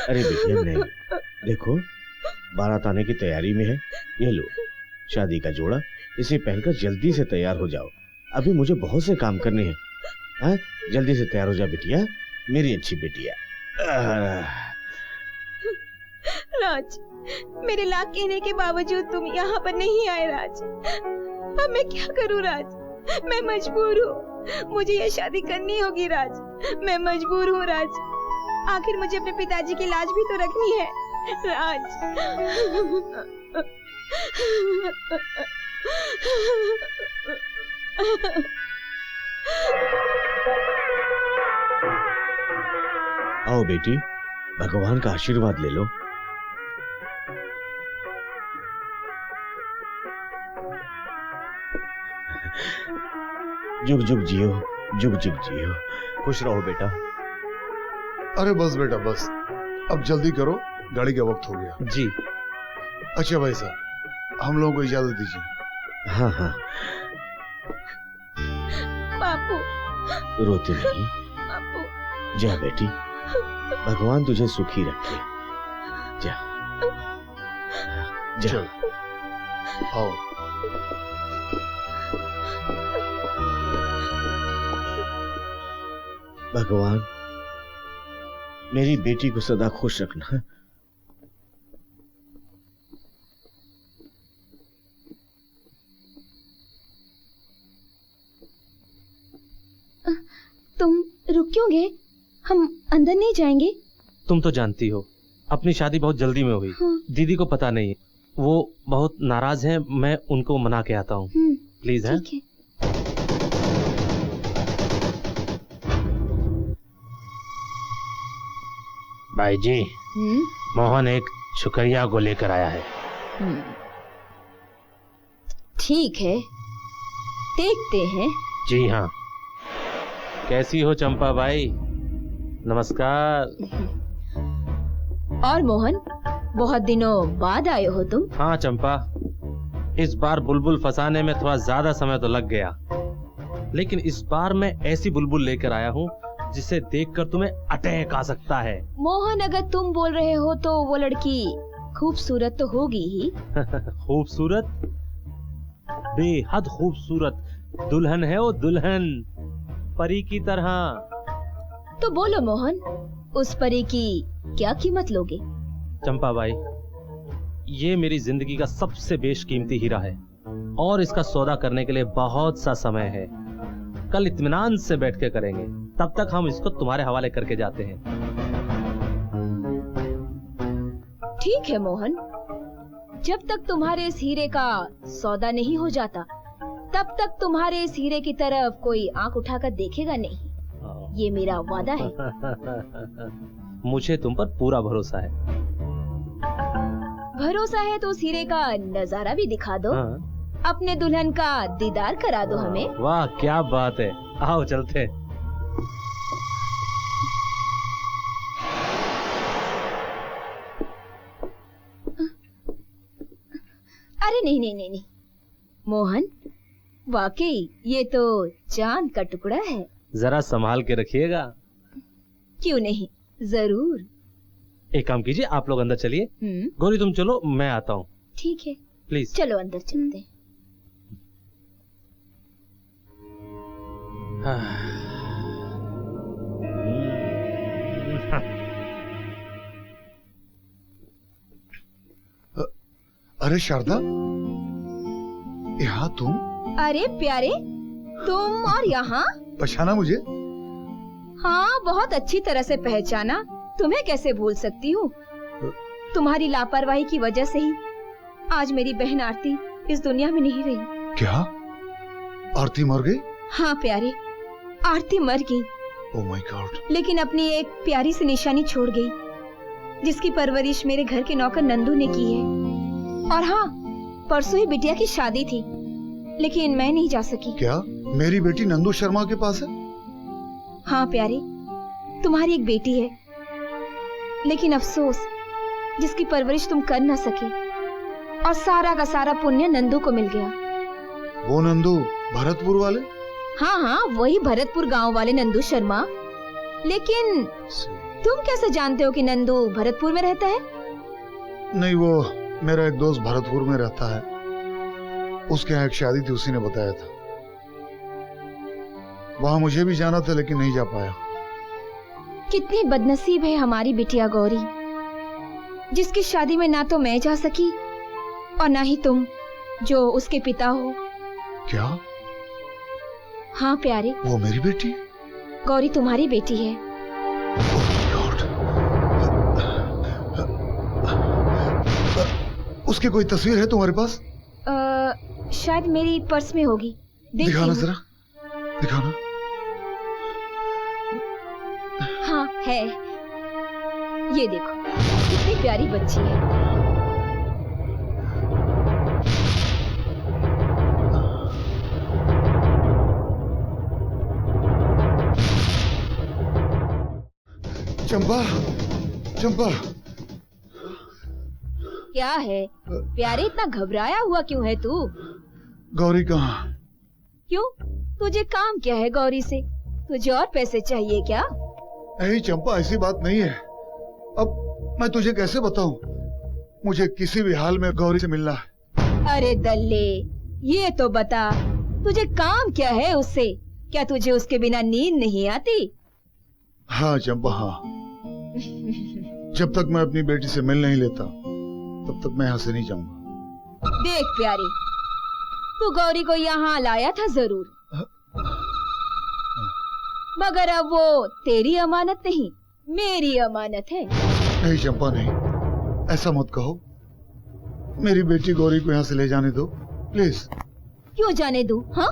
अरे बिटिया नहीं, देखो बारात आने की तैयारी में है, ये लो शादी का जोड़ा, इसे पहनकर जल्दी से तैयार हो जाओ। अभी मुझे बहुत से काम करने हैं। हाँ जल्दी से तैयार हो जा बिटिया, मेरी अच्छी बिटिया। राज, मेरे लाख कहने के बावजूद तुम यहाँ पर नहीं आए राज। अब मैं क्या करूँ राज? मैं मजबूर हूँ, मुझे ये शादी करनी होगी राज। मैं मजबूर हूँ राज, आखिर मुझे अपने पिताजी की लाज भी तो रखनी है राज। आओ बेटी, भगवान का आशीर्वाद ले लो। जुग जुग जियो, जुग जुग जियो। खुश रहो बेटा। अरे बस बेटा बस, अब जल्दी करो, गाड़ी का वक्त हो गया। जी। अच्छा भाई साहब, हम लोगों को इजाजत दीजिए। हाँ हाँ। बापू। रोते नहीं, बापू। जा बेटी, भगवान तुझे सुखी रखे। जा जा। आओ। भगवान मेरी बेटी को सदा खुश रखना। तुम रुक क्यों गए? हम अंदर नहीं जाएंगे? तुम तो जानती हो अपनी शादी बहुत जल्दी में हुई। हाँ। दीदी को पता नहीं, वो बहुत नाराज हैं, मैं उनको मना के आता हूँ। प्लीज है। ठीक है। भाई जी, मोहन एक शुक्रिया को लेकर आया है। ठीक है, देखते हैं। जी हाँ। कैसी हो चंपा भाई? नमस्कार। और मोहन, बहुत दिनों बाद आए हो तुम। हाँ चंपा, इस बार बुलबुल फंसाने में थोड़ा ज्यादा समय तो लग गया, लेकिन इस बार मैं ऐसी बुलबुल लेकर आया हूँ जिसे देखकर तुम्हें अटैक आ सकता है। मोहन, अगर तुम बोल रहे हो तो वो लड़की खूबसूरत तो होगी ही। खूबसूरत? बेहद खूबसूरत दुल्हन है वो, दुल्हन परी की तरह। तो बोलो मोहन, उस परी की क्या कीमत लोगे? चंपा भाई, ये मेरी जिंदगी का सबसे बेशकीमती हीरा है और इसका सौदा करने के लिए बहुत सा समय है। कल इत्मीनान से बैठ के करेंगे, तब तक हम इसको तुम्हारे हवाले करके जाते हैं। ठीक है मोहन, जब तक तुम्हारे इस हीरे का सौदा नहीं हो जाता तब तक तुम्हारे इस हीरे की तरफ कोई आंख उठाकर देखेगा नहीं। ये मेरा वादा है। मुझे तुम पर पूरा भरोसा है। भरोसा है तो उस हीरे का नजारा भी दिखा दो। हाँ। अपने दुल्हन का दीदार करा दो हमें। वाह क्या बात है, आओ चलते। अरे नहीं नहीं नहीं नहीं मोहन, वाकई ये तो चांद का टुकड़ा है। जरा संभाल के रखिएगा। क्यों नहीं, जरूर। एक काम कीजिए, आप लोग अंदर चलिए। गौरी तुम चलो, मैं आता हूँ। ठीक है, प्लीज चलो अंदर चलते हैं। अरे शारदा, यहाँ तुम? अरे प्यारे, तुम और यहाँ? पहचाना मुझे? हाँ, बहुत अच्छी तरह से पहचाना। तुम्हें कैसे भूल सकती हूँ? तुम्हारी लापरवाही की वजह से ही आज मेरी बहन आरती इस दुनिया में नहीं रही। क्या? आरती मर गई? हाँ प्यारे, आरती मर गई। Oh my God. लेकिन अपनी एक प्यारी सी निशानी छोड़ गई, जिसकी परवरिश मेरे घर के नौकर नंदू ने की है। और हाँ, परसों ही बिटिया की शादी थी, लेकिन मैं नहीं जा सकी। क्या मेरी बेटी नंदू शर्मा के पास है? हाँ प्यारे, तुम्हारी एक बेटी है, लेकिन अफसोस जिसकी परवरिश तुम कर न सके, और सारा का सारा पुण्य नंदू को मिल गया। वो नंदू भरतपुर वाले? हाँ हाँ, वही भरतपुर गांव वाले नंदू शर्मा। लेकिन तुम कैसे जानते हो कि नंदू भरतपुर में रहता है? नहीं, वो मेरा एक दोस्त भरतपुर में रहता है, उसके यहाँ एक शादी थी, उसी ने बताया था। वहां मुझे भी जाना था, लेकिन नहीं जा पाया। कितनी बदनसीब है हमारी बिटिया गौरी, जिसकी शादी में ना तो मैं जा सकी और ना ही तुम, जो उसके पिता हो। क्या? हाँ प्यारे, वो मेरी बेटी है? गौरी तुम्हारी बेटी है। उसकी कोई तस्वीर है तुम्हारे पास? शायद मेरी पर्स में होगी। दिखाना जरा, दिखाना। हाँ है, ये देखो, कितनी प्यारी बच्ची है। चंपा, चंपा। क्या है प्यारे, इतना घबराया हुआ क्यों है तू? गौरी कहाँ? क्यों, तुझे काम क्या है गौरी से? तुझे और पैसे चाहिए क्या? नहीं चंपा, ऐसी बात नहीं है। अब मैं तुझे कैसे बताऊं? मुझे किसी भी हाल में गौरी से मिलना है। अरे दल्ले, ये तो बता, तुझे काम क्या है उससे? क्या तुझे उसके बिना नींद नहीं आती? हाँ चंपा, हाँ। जब तक मैं अपनी बेटी से मिल नहीं लेता, तब तक मैं यहाँ से नहीं जाऊंगा। देख प्यारी, तू गौरी को यहाँ लाया था जरूर, मगर अब वो तेरी अमानत नहीं, मेरी अमानत है। नहीं चंपा, नहीं, ऐसा मत कहो। मेरी बेटी गौरी को यहाँ से ले जाने दो, प्लीज। क्यों जाने दूं? हाँ,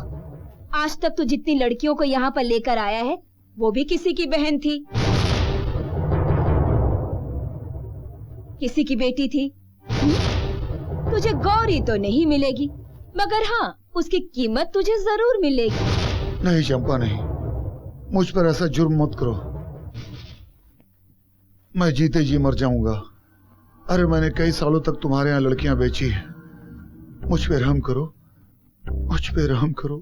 आज तक तू जितनी लड़कियों को यहाँ पर लेकर आया है, वो भी किसी की बहन थी, किसी की बेटी थी। तुझे गौरी तो नहीं मिलेगी, मगर हाँ, उसकी कीमत तुझे जरूर मिलेगी। नहीं चंपा, नहीं, मुझ पर ऐसा जुर्म मत करो। मैं जीते जी मर जाऊंगा। अरे मैंने कई सालों तक तुम्हारे यहाँ लड़कियां बेची हैं। मुझ पे रहम करो, मुझ पे रहम करो।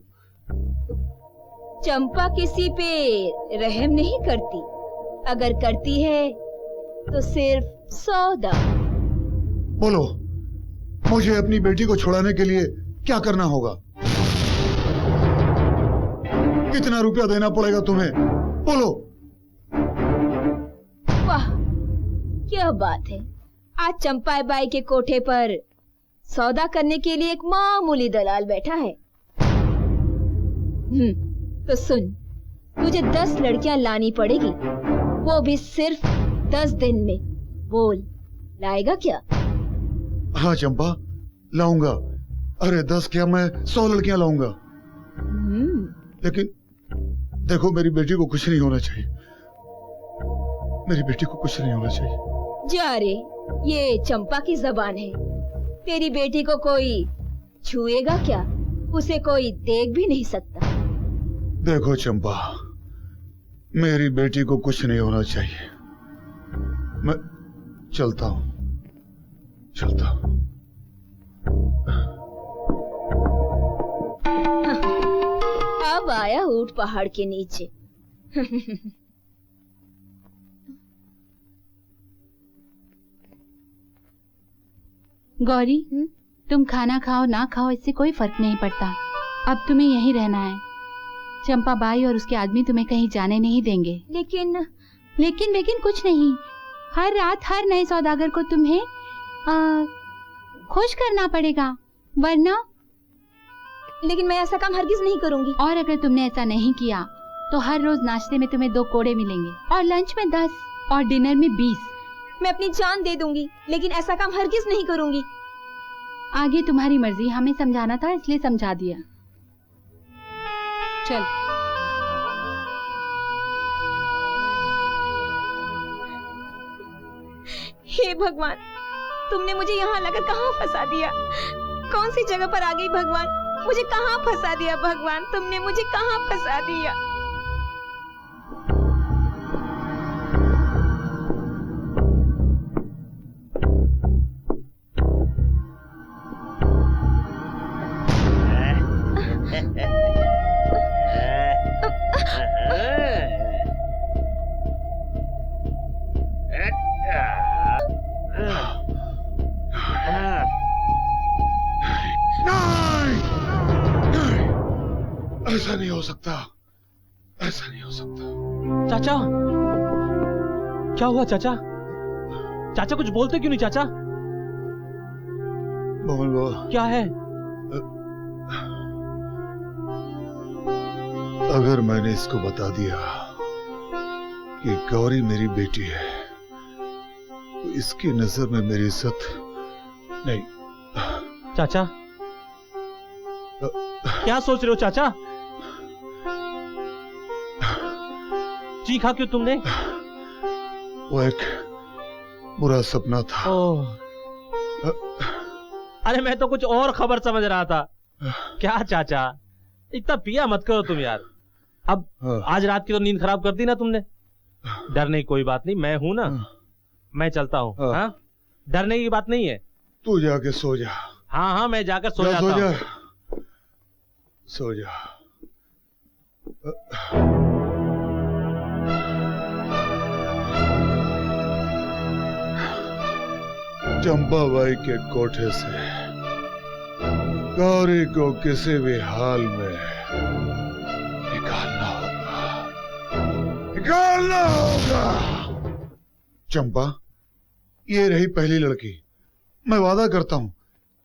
चंपा किसी पे रहम नहीं करती, अगर करती है तो सिर्फ सौदा। बोलो, मुझे अपनी बेटी को छुड़ाने के लिए क्या करना होगा? कितना रुपया देना पड़ेगा तुम्हें? बोलो। वाह, क्या बात है, आज चंपा बाई के कोठे पर सौदा करने के लिए एक मामूली दलाल बैठा है। तो सुन, तुझे 10 लड़कियां लानी पड़ेगी, वो भी सिर्फ 10 दिन में। बोल, लाएगा क्या? हाँ चंपा, लाऊंगा। अरे 10 क्या, मैं 100 लड़कियां लाऊंगा। लेकिन देखो, मेरी बेटी को कुछ नहीं होना चाहिए। मेरी बेटी को कुछ नहीं होना चाहिए। जा रे, ये चंपा की जबान है। तेरी बेटी को कोई छुएगा क्या? उसे कोई देख भी नहीं सकता। देखो चंपा, मेरी बेटी को कुछ नहीं होना चाहिए। मैं चलता हूं, चलता हूं। अब आया ऊंट पहाड़ के नीचे। गौरी, तुम खाना खाओ ना खाओ, इससे कोई फर्क नहीं पड़ता। अब तुम्हें यहीं रहना है। चंपा बाई और उसके आदमी तुम्हें कहीं जाने नहीं देंगे। लेकिन कुछ नहीं। हर रात हर नए सौदागर को तुम्हें खुश करना पड़ेगा, वरना। लेकिन मैं ऐसा काम हरगिज नहीं करूंगी। और अगर तुमने ऐसा नहीं किया तो हर रोज नाश्ते में तुम्हें 2 कोड़े मिलेंगे, और लंच में 10 और डिनर में 20। मैं अपनी जान दे दूंगी, लेकिन ऐसा काम हरगिज नहीं करूंगी। आगे तुम्हारी मर्जी, हमें समझाना था इसलिए समझा दिया। चल। हे भगवान, तुमने मुझे यहाँ लाकर कहाँ फंसा दिया? कौन सी जगह पर आ गई भगवान? मुझे कहाँ फंसा दिया भगवान? तुमने मुझे कहाँ फंसा दिया? ऐसा नहीं हो सकता, ऐसा नहीं हो सकता। चाचा, क्या हुआ चाचा? चाचा कुछ बोलते क्यों नहीं चाचा? मोहन वो क्या है? अगर मैंने इसको बता दिया कि गौरी मेरी बेटी है, तो इसकी नजर में मेरी इज्जत नहीं। चाचा, क्या सोच रहे हो चाचा? चीखा क्यों तुमने? वो एक बुरा सपना था। अरे मैं तो कुछ और खबर समझ रहा था। क्या चाचा, इतना पिया मत करो तुम यार। अब आज रात की तो नींद खराब कर दी ना तुमने। डरने की कोई बात नहीं, मैं हूं ना, मैं चलता हूँ। हाँ, डरने की बात नहीं है। तू जाके सो जा। हाँ हाँ, मैं जाकर सो जाता हूँ। सो जा। चंपाबाई के कोठे से गौरी को किसी भी हाल में निकालना होगा, निकालना होगा। चंपा, ये रही पहली लड़की। मैं वादा करता हूं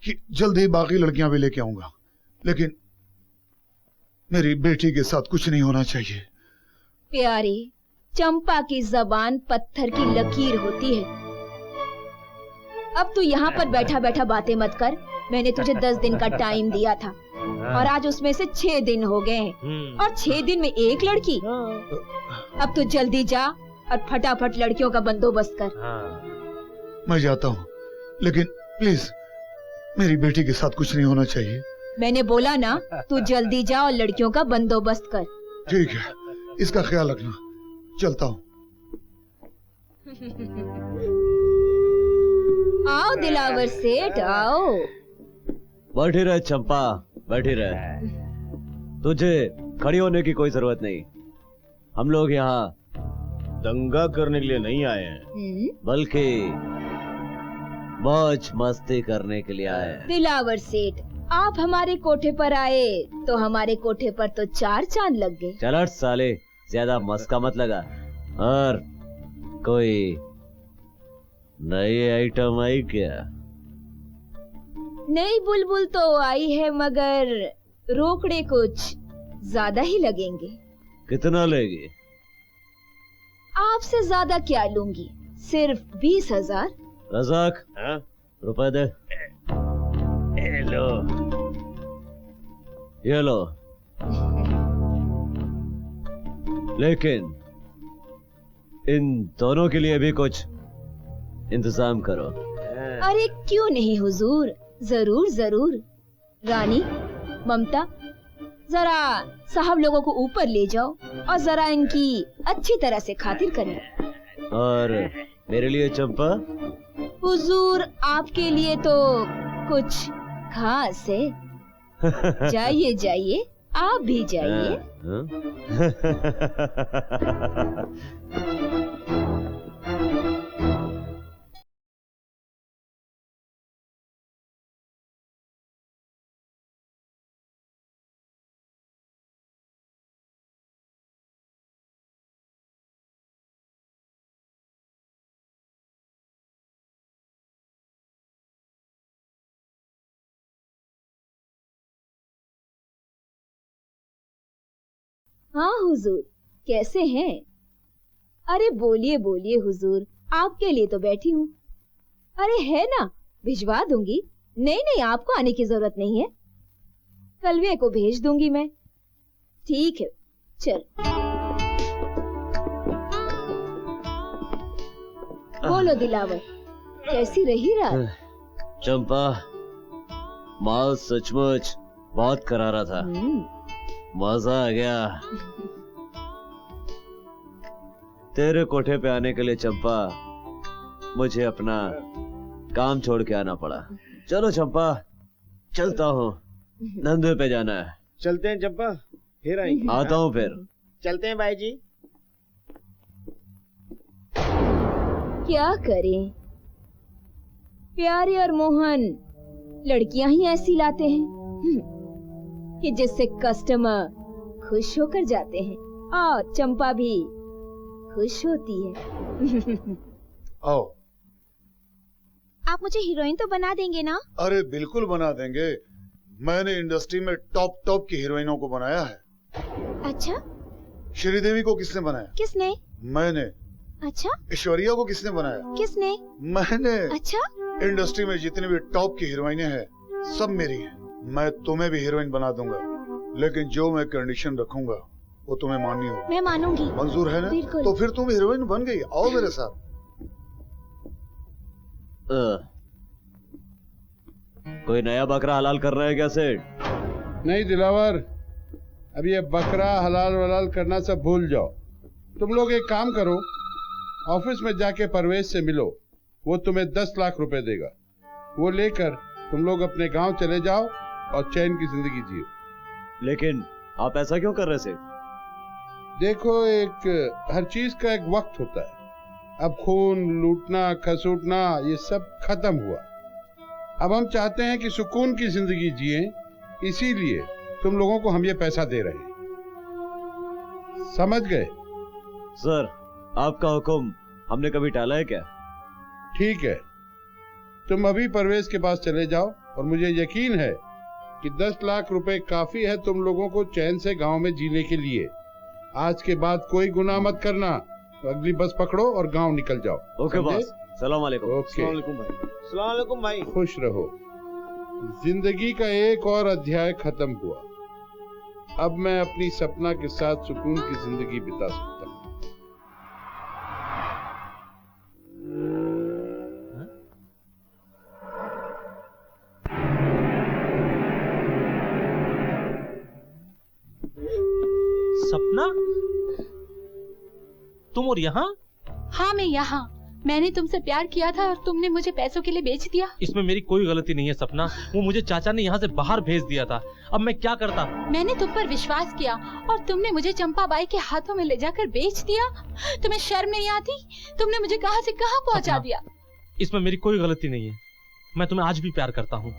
कि जल्द ही बाकी लड़कियां भी लेके आऊंगा, लेकिन मेरी बेटी के साथ कुछ नहीं होना चाहिए। प्यारी, चंपा की जबान पत्थर की लकीर होती है। अब तू यहाँ पर बैठा बैठा बातें मत कर। मैंने तुझे 10 दिन का टाइम दिया था और आज उसमें से 6 दिन हो गए हैं, और 6 दिन में एक लड़की। अब तू जल्दी जा और फटाफट लड़कियों का बंदोबस्त कर। मैं जाता हूँ, लेकिन प्लीज मेरी बेटी के साथ कुछ नहीं होना चाहिए। मैंने बोला ना, तू जल्दी जा और लड़कियों का बंदोबस्त कर। ठीक है, इसका ख्याल रखना। चलता हूँ। आओ दिलावर सेठ, आओ। बैठी रहे चंपा, बैठी रहे। तुझे खड़ी होने की कोई जरूरत नहीं। हम लोग यहाँ दंगा करने के लिए नहीं आए हैं, बल्कि मौज मस्ती करने के लिए आए हैं। दिलावर सेठ, आप हमारे कोठे पर आए तो हमारे कोठे पर तो 4 चांद लग गए। चल हट साले, ज्यादा मस्का मत लगा। और कोई नई आइटम आई क्या? नई बुलबुल तो आई है, मगर रोकड़े कुछ ज्यादा ही लगेंगे। कितना लेगी? आपसे ज्यादा क्या लूंगी, सिर्फ 20,000। रज़ाक, रुपए दे। लो, ये लो। लेकिन इन दोनों के लिए भी कुछ इंतजाम करो। अरे क्यों नहीं हुजूर, जरूर जरूर। रानी, ममता, जरा साहब लोगों को ऊपर ले जाओ और जरा इनकी अच्छी तरह से खातिर करें। और मेरे लिए चंपा? हुजूर, आपके लिए तो कुछ खास है। जाइए जाइए, आप भी जाइए। हाँ हुजूर, कैसे हैं? अरे बोलिए बोलिए हुजूर, आपके लिए तो बैठी हूँ। अरे है ना, भिजवा दूंगी। नहीं नहीं, आपको आने की जरूरत नहीं है, कलवे को भेज दूंगी मैं। ठीक है, चल। बोलो दिलावर, कैसी रही रात? चंपा, माल सचमुच बहुत करारा था। मजा आ गया। तेरे कोठे पे आने के लिए चंपा मुझे अपना काम छोड़ के आना पड़ा। चलो चंपा, चलता हूँ, नंदे पे जाना है। चलते हैं चंपा, फिर आएंगे। आता हूँ फिर। चलते हैं भाई जी। क्या करें, प्यारे और मोहन लड़कियां ही ऐसी लाते हैं कि जिससे कस्टमर खुश होकर जाते हैं और चंपा भी खुश होती है। आओ। आप मुझे हीरोइन तो बना देंगे ना? अरे बिल्कुल बना देंगे, मैंने इंडस्ट्री में टॉप टॉप की हीरोइनों को बनाया है। अच्छा, श्रीदेवी को किसने बनाया? किसने? मैंने। अच्छा, ऐश्वर्या को किसने बनाया? किसने? मैंने। अच्छा, इंडस्ट्री में जितनी भी टॉप की हीरोइनें हैं सब मेरी हैं। मैं तुम्हें भी हीरोइन बना दूंगा, लेकिन जो मैं कंडीशन रखूंगा वो तुम्हें माननी होगी। मैं मानूंगी। मंजूर है ना? बिल्कुल। तो फिर तुम हीरोइन बन गई, आओ मेरे साथ। कोई नया बकरा हलाल कर रहा है क्या सेठ? नहीं दिलावर, अब ये बकरा हलाल वलाल करना सब भूल जाओ। तुम लोग एक काम करो, ऑफिस में जाके परवेज से मिलो, वो तुम्हें 10 लाख रुपए देगा। वो लेकर तुम लोग अपने गांव चले जाओ और चैन की जिंदगी जियो। लेकिन आप ऐसा क्यों कर रहे सेठ? देखो, हर चीज का एक वक्त होता है। अब खून लूटना खसूटना ये सब खत्म हुआ। अब हम चाहते हैं कि सुकून की जिंदगी जिए, इसीलिए तुम लोगों को हम ये पैसा दे रहे हैं। समझ गए? सर, आपका हुक्म हमने कभी टाला है क्या? ठीक है, तुम अभी परवेज के पास चले जाओ और मुझे यकीन है कि 10 लाख रुपए काफी है तुम लोगों को चैन से गांव में जीने के लिए। आज के बाद कोई गुनाह मत करना, अगली बस पकड़ो और गांव निकल जाओ। ओके बॉस, सलाम अलैकुम। ओके, सलाम अलैकुम भाई। खुश रहो। जिंदगी का एक और अध्याय खत्म हुआ। अब मैं अपनी सपना के साथ सुकून की जिंदगी बिता सकता हूँ। सपना, तुम और यहाँ? हाँ, मैं यहाँ। मैंने तुमसे प्यार किया था और तुमने मुझे पैसों के लिए बेच दिया। इसमें मेरी कोई गलती नहीं है सपना, वो मुझे चाचा ने यहाँ से बाहर भेज दिया था। अब मैं क्या करता? मैंने तुम पर विश्वास किया और तुमने मुझे चंपाबाई के हाथों में ले जाकर बेच दिया। तुम्हें शर्म नहीं आती? तुमने मुझे कहां से कहां पहुंचा दिया। इसमें मेरी कोई गलती नहीं है, मैं तुम्हें आज भी प्यार करता हूँ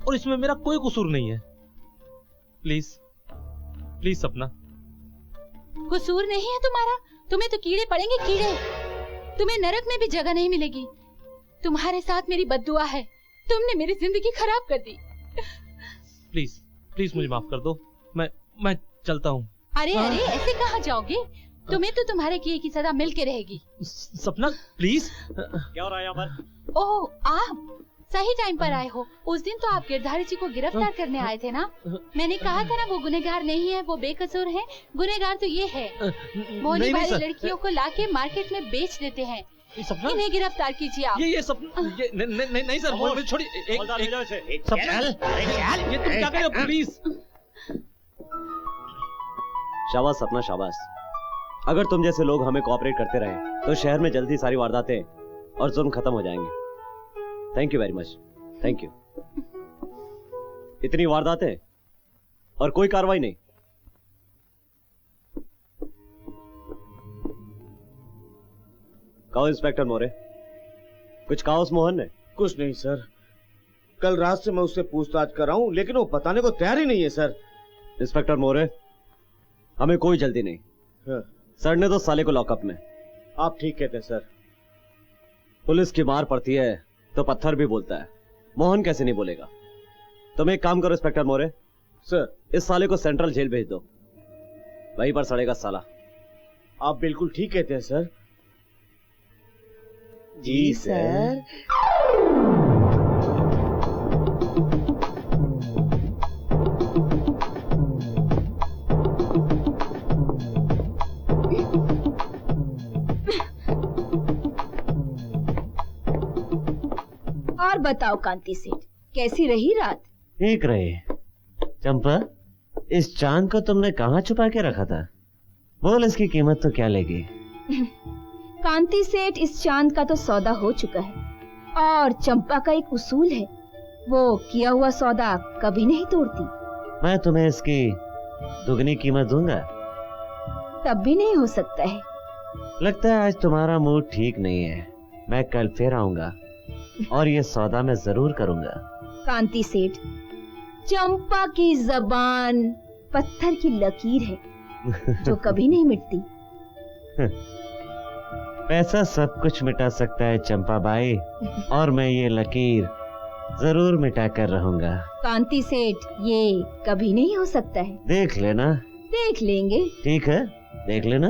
और इसमें मेरा कोई कसूर नहीं है। प्लीज प्लीज सपना। कसूर नहीं है तुम्हारा, तुम्हें तो कीड़े पड़ेंगे, कीड़े। तुम्हें नरक में भी जगह नहीं मिलेगी। तुम्हारे साथ मेरी बद्दुआ है, तुमने मेरी जिंदगी खराब कर दी। प्लीज प्लीज मुझे माफ कर दो, मैं चलता हूँ। अरे अरे, ऐसे कहाँ जाओगे? तुम्हें तो तुम्हारे किए की सजा मिल के रहेगी। सपना प्लीज। क्या हो रहा है यहाँ पर? ओह, आप सही टाइम पर आए हो। उस दिन तो आप गिरधारी जी को गिरफ्तार करने आए थे ना? मैंने कहा था ना, वो गुनहगार नहीं है, वो बेकसूर है। गुनहगार तो ये है, भोली भाली लड़कियों को लाके मार्केट में बेच देते हैं। इन्हें गिरफ्तार कीजिए आप। ये सपना, ये नहीं सर, मुझे छोड़िए। सपना, ये तुम क्या कर रहे हो? प्लीज। शाबाश सपना, शाबाश। अगर तुम जैसे लोग हमें कोऑपरेट करते रहे तो शहर में जल्दी सारी वारदातें और जुर्म खत्म हो जाएंगे। Thank you very much, thank you. इतनी वारदातें और कोई कार्रवाई नहीं। कहो इंस्पेक्टर मोरे, कुछ कहा उस मोहन ने? कुछ नहीं सर, कल रात से मैं उससे पूछताछ कर रहा हूँ लेकिन वो बताने को तैयार ही नहीं है सर। इंस्पेक्टर मोरे, हमें कोई जल्दी नहीं। हाँ। सर ने तो साले को लॉकअप में। आप ठीक कहते हैं सर। पुलिस की मार पड़ती है तो पत्थर भी बोलता है, मोहन कैसे नहीं बोलेगा? तुम एक काम करो इंस्पेक्टर मोरे, सर इस साले को सेंट्रल जेल भेज दो। वहीं पर सड़ेगा साला। आप बिल्कुल ठीक कहते हैं सर। जी सर। और बताओ कांति सेठ, कैसी रही रात? ठीक रहे। चंपा, इस चांद को तुमने कहाँ छुपा के रखा था? बोल, इसकी कीमत तो क्या लेगी? कांति सेठ, इस चांद का तो सौदा हो चुका है और चंपा का एक उसूल है, वो किया हुआ सौदा कभी नहीं तोड़ती। मैं तुम्हें इसकी दुगनी कीमत दूंगा। तब भी नहीं हो सकता है। लगता है आज तुम्हारा मूड ठीक नहीं है। मैं कल फिर आऊंगा और ये सौदा मैं जरूर करूंगा। कांति सेठ, चंपा की जबान पत्थर की लकीर है जो कभी नहीं मिटती। पैसा सब कुछ मिटा सकता है चंपा बाई, और मैं ये लकीर जरूर मिटा कर रहूंगा। कांति सेठ, ये कभी नहीं हो सकता है। देख लेना। देख लेंगे। ठीक है, देख लेना।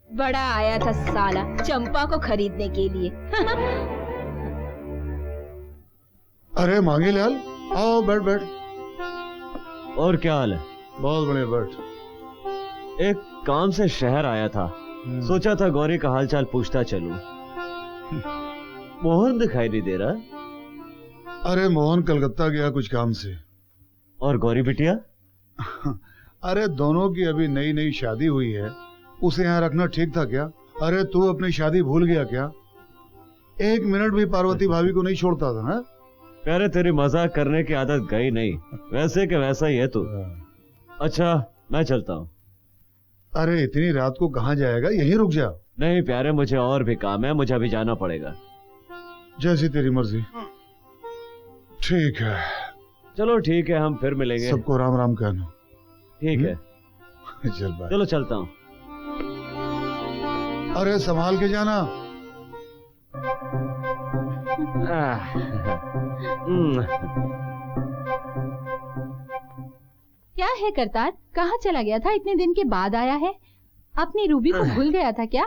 बड़ा आया था साला चंपा को खरीदने के लिए। अरे मांगे लाल, आओ बैठ बैठ। और क्या हाल है? बहुत बढ़िया, बैठ। एक काम से शहर आया था, सोचा था गौरी का हालचाल पूछता चलूं। मोहन दिखाई नहीं दे रहा। अरे मोहन कलकत्ता गया कुछ काम से। और गौरी बिटिया? अरे दोनों की अभी नई नई शादी हुई है, उसे यहाँ रखना ठीक था क्या? अरे तू अपनी शादी भूल गया क्या? एक मिनट भी पार्वती भाभी को नहीं छोड़ता था। हा? प्यारे, तेरी मजाक करने की आदत गई नहीं, वैसे के वैसा ही है तू। अच्छा, मैं चलता हूँ। अरे इतनी रात को कहाँ जाएगा, यहीं रुक जा। नहीं प्यारे, मुझे और भी काम है, मुझे अभी जाना पड़ेगा। जैसी तेरी मर्जी। ठीक है, चलो ठीक है, हम फिर मिलेंगे। सबको राम राम कहना। ठीक है, चल बाय। चलो चलता हूँ। अरे संभाल के जाना। क्या है करतार, कहाँ चला गया था? इतने दिन के बाद आया है। अपनी रूबी को भूल गया था क्या?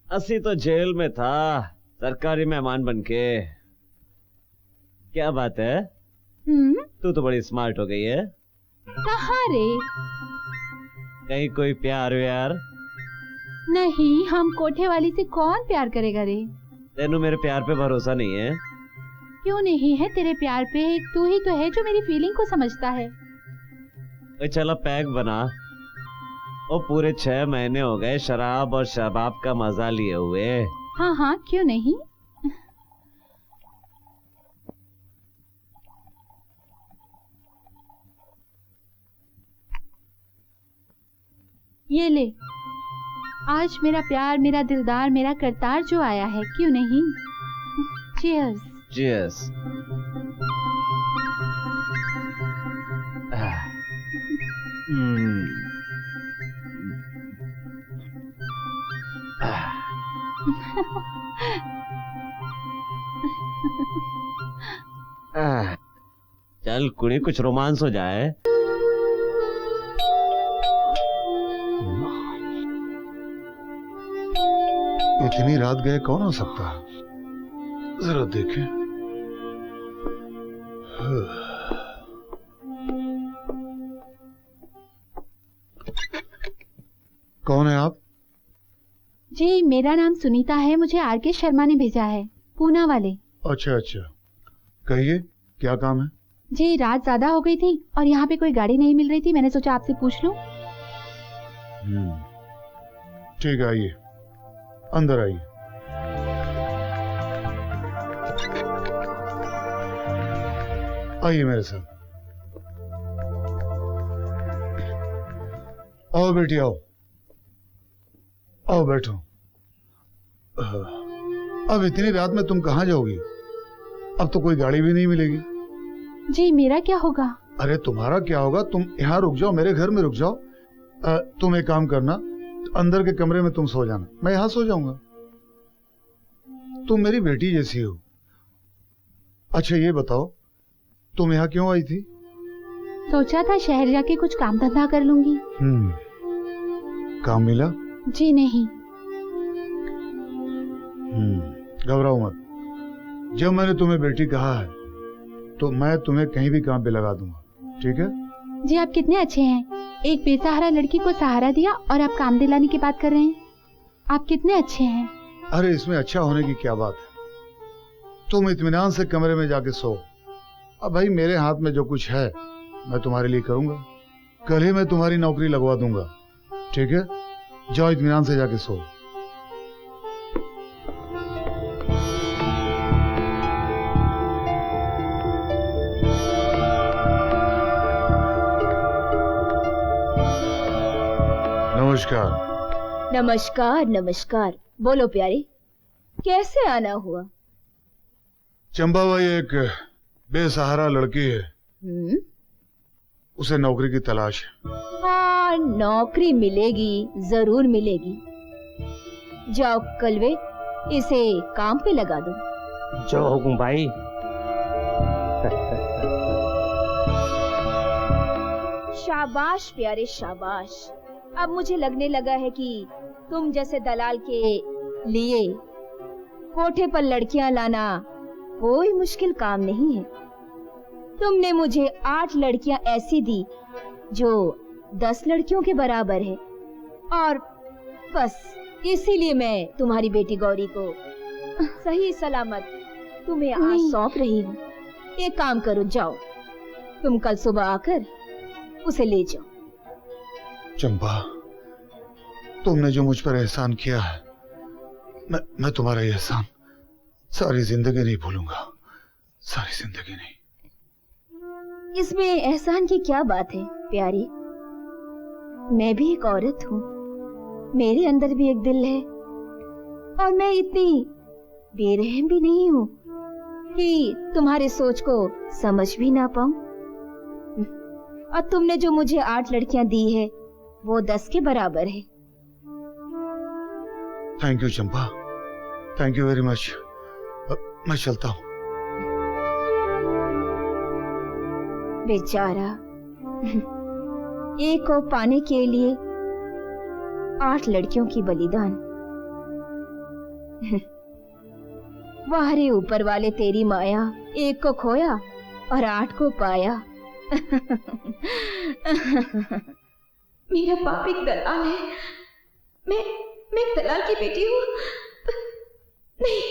अस्सी तो जेल में था, सरकारी मेहमान बनके। क्या बात है? तू तो बड़ी स्मार्ट हो गई है। कहाँ रे? कहीं कोई प्यार व्यार? नहीं, हम कोठे वाली से कौन प्यार करेगा रे? तेनू मेरे प्यार पे भरोसा नहीं है? क्यों नहीं है तेरे प्यार पे? एक तू ही तो है जो मेरी फीलिंग को समझता है। चला पैक बना। ओ पूरे 6 महीने हो गए शराब और शबाब का मजा लिए हुए। हाँ हाँ, क्यों नहीं। ये ले, आज मेरा प्यार, मेरा दिलदार, मेरा करतार जो आया है, क्यों नहीं। चीयर्स। चीयर्स। चल कुड़ी, कुछ रोमांस हो जाए। इतनी रात गए कौन हो सकता है? जरा देखें। कौन है आप? जी, मेरा नाम सुनीता है, मुझे आर.के. शर्मा ने भेजा है, पूना वाले। अच्छा अच्छा, कहिए क्या काम है? जी, रात ज्यादा हो गई थी और यहाँ पे कोई गाड़ी नहीं मिल रही थी, मैंने सोचा आपसे पूछ लूं। ठीक है, आइए अंदर आइए। आइए मेरे साथ। आओ बेटी, आओ आओ, बैठो। अब इतनी रात में तुम कहाँ जाओगी? अब तो कोई गाड़ी भी नहीं मिलेगी। जी, मेरा क्या होगा? अरे तुम्हारा क्या होगा, तुम यहाँ रुक जाओ, मेरे घर में रुक जाओ। तुम एक काम करना, अंदर के कमरे में तुम सो जाना, मैं यहाँ सो जाऊंगा। तुम मेरी बेटी जैसी हो। अच्छा ये बताओ, तुम यहाँ क्यों आई थी? सोचा था शहर जाके कुछ काम धंधा कर लूंगी। काम मिला? जी नहीं। घबराओ मत। जब मैंने तुम्हें बेटी कहा है तो मैं तुम्हें कहीं भी काम पे लगा दूंगा, ठीक है? जी आप कितने अच्छे हैं, एक बेसहारा लड़की को सहारा दिया और आप काम दिलाने की बात कर रहे हैं। आप कितने अच्छे हैं। अरे इसमें अच्छा होने की क्या बात है, तुम इत्मीनान से कमरे में जाके सो। अब भाई मेरे हाथ में जो कुछ है मैं तुम्हारे लिए करूंगा, कल ही मैं तुम्हारी नौकरी लगवा दूंगा, ठीक है? जाओ इत्मीनान से जाके सो। नमस्कार। नमस्कार नमस्कार। बोलो प्यारी, कैसे आना हुआ? चंपा भाई एक बेसहारा लड़की है, उसे नौकरी की तलाश है। हाँ, नौकरी मिलेगी, जरूर मिलेगी। जाओ कलवे, इसे काम पे लगा दो। जो हुकुम भाई। शाबाश प्यारे शाबाश। अब मुझे लगने लगा है कि तुम जैसे दलाल के लिए कोठे पर लड़कियां लाना कोई मुश्किल काम नहीं है। तुमने मुझे 8 लड़कियां ऐसी दी जो 10 लड़कियों के बराबर है, और बस इसीलिए मैं तुम्हारी बेटी गौरी को सही सलामत तुम्हें आज सौंप रही हूँ। एक काम करो, जाओ तुम कल सुबह आकर उसे ले जाओ। चंपा, तुमने जो मुझ पर एहसान किया है, मैं तुम्हारा एहसान सारी जिंदगी नहीं भूलूंगा, सारी जिंदगी नहीं। इसमें एहसान की क्या बात है प्यारी? मैं भी एक औरत हूँ, मेरे अंदर भी एक दिल है, और मैं इतनी बेरहम भी नहीं हूँ कि तुम्हारे सोच को समझ भी ना पाऊं। और तुमने जो मुझे 8 लड़कियां दी है वो 10 के बराबर है। Thank you Champa, thank you very much. मैं चलता हूँ। बेचारा, एक को पाने के लिए 8 लड़कियों की बलिदान। वाह रे ऊपर वाले, तेरी माया, एक को खोया और 8 को पाया। मेरा बाप एक दलाल है, मैं एक दलाल की बेटी हूँ। नहीं।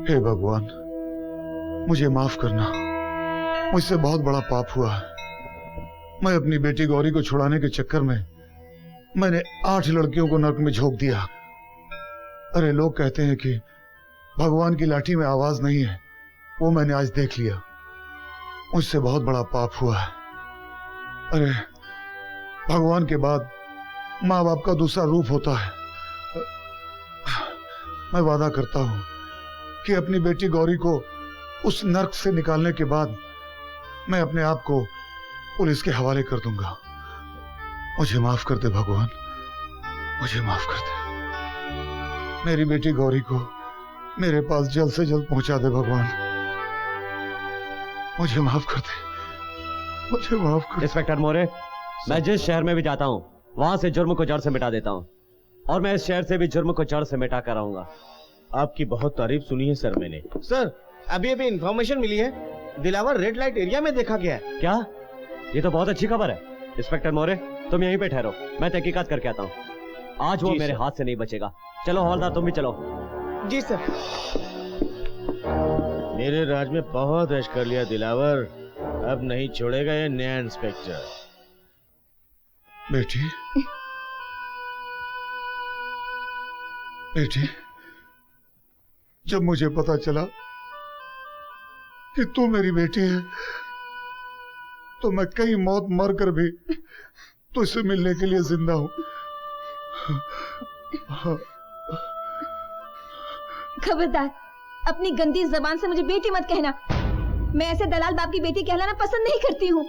हे भगवान, मुझे माफ करना, मुझसे बहुत बड़ा पाप हुआ है। मैं अपनी बेटी गौरी को छुड़ाने के चक्कर में मैंने 8 लड़कियों को नरक में झोंक दिया। अरे लोग कहते हैं कि भगवान की लाठी में आवाज नहीं है, वो मैंने आज देख लिया। मुझसे बहुत बड़ा पाप हुआ है। अरे भगवान के बाद माँ बाप का दूसरा रूप होता है। मैं वादा करता हूँ कि अपनी बेटी गौरी को उस नर्क से निकालने के बाद मैं अपने आप को पुलिस के हवाले कर दूंगा। मुझे माफ कर दे भगवान, मुझे माफ कर दे। मेरी बेटी गौरी को मेरे पास जल्द से जल्द पहुंचा दे भगवान। मुझे माफ कर दे, मुझे माफ कर दे। इंस्पेक्टर मोरे, मैं जिस शहर में भी जाता हूँ वहां से जुर्म को जड़ से मिटा देता हूँ, और मैं इस शहर से भी जुर्म को जड़ से मिटा कर आऊंगा। आपकी बहुत तारीफ सुनी है सर मैंने। सर अभी इंफॉर्मेशन मिली है, दिलावर रेड लाइट एरिया में देखा गया है। क्या? ये तो बहुत अच्छी खबर है। इंस्पेक्टर मोरे, तुम यहीं पे ठहरो, मैं तहकीकात करके आता हूँ। आज वो मेरे हाथ से नहीं बचेगा। चलो हवलदार, तुम भी चलो। जी सर। मेरे राज में बहुत ऐश कर लिया दिलावर, अब नहीं छोड़ेगा ये नया इंस्पेक्टर। बेटी, बेटी, जब मुझे पता चला कि तू मेरी बेटी है तो मैं कई मौत मर कर भी तुझसे मिलने के लिए जिंदा हूं। खबरदार, अपनी गंदी जबान से मुझे बेटी मत कहना। मैं ऐसे दलाल बाप की बेटी कहलाना पसंद नहीं करती हूँ।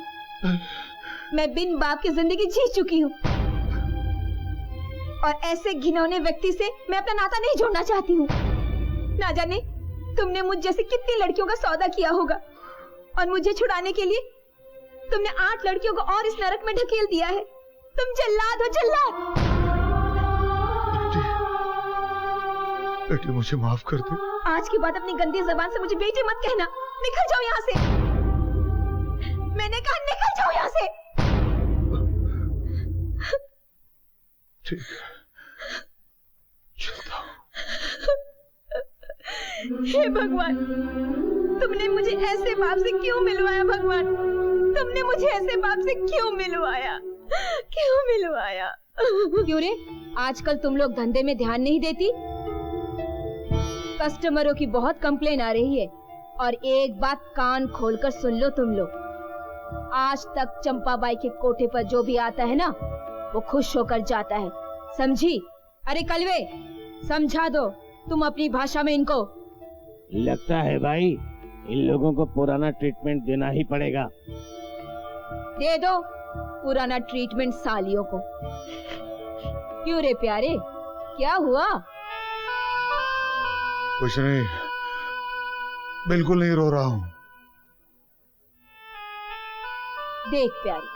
मैं बिन बाप की जिंदगी जी चुकी हूँ, और ऐसे घिनौने व्यक्ति से मैं अपना नाता नहीं जोड़ना चाहती हूँ। ना जाने तुमने मुझ जैसे कितनी लड़कियों का सौदा किया होगा, और मुझे छुड़ाने के लिए तुमने 8 लड़कियों को और इस नरक में ढकेल दिया है। तुम जल्लाद हो, जल्लाद। बेटी मुझे माफ कर दे। आज के बाद अपनी गंदी जबान से मुझे बेटी मत कहना। निकल जाओ यहाँ से। मैंने कहा निकल जाओ यहाँ से। ठीक है, चलता हूँ। हे भगवान, तुमने मुझे ऐसे बाप से क्यों मिलवाया? भगवान, तुमने मुझे ऐसे बाप से क्यों मिलवाया? क्यों मिलवाया? क्यों रे, आजकल तुम लोग धंधे में ध्यान नहीं देती? कस्टमरों की बहुत कंप्लेन आ रही है। और एक बात कान खोलकर सुन लो तुम लोग, आज तक चंपाबाई के कोठे पर जो भी आता है ना, वो खुश होकर जाता है, समझी? अरे कलवे, समझा दो तुम अपनी भाषा में इनको। लगता है भाई इन लोगों को पुराना ट्रीटमेंट देना ही पड़ेगा। दे दो पुराना ट्रीटमेंट सालियों को। क्यों रे प्यारे, क्या हुआ? कुछ नहीं, बिल्कुल नहीं रो रहा हूँ। देख प्यारे,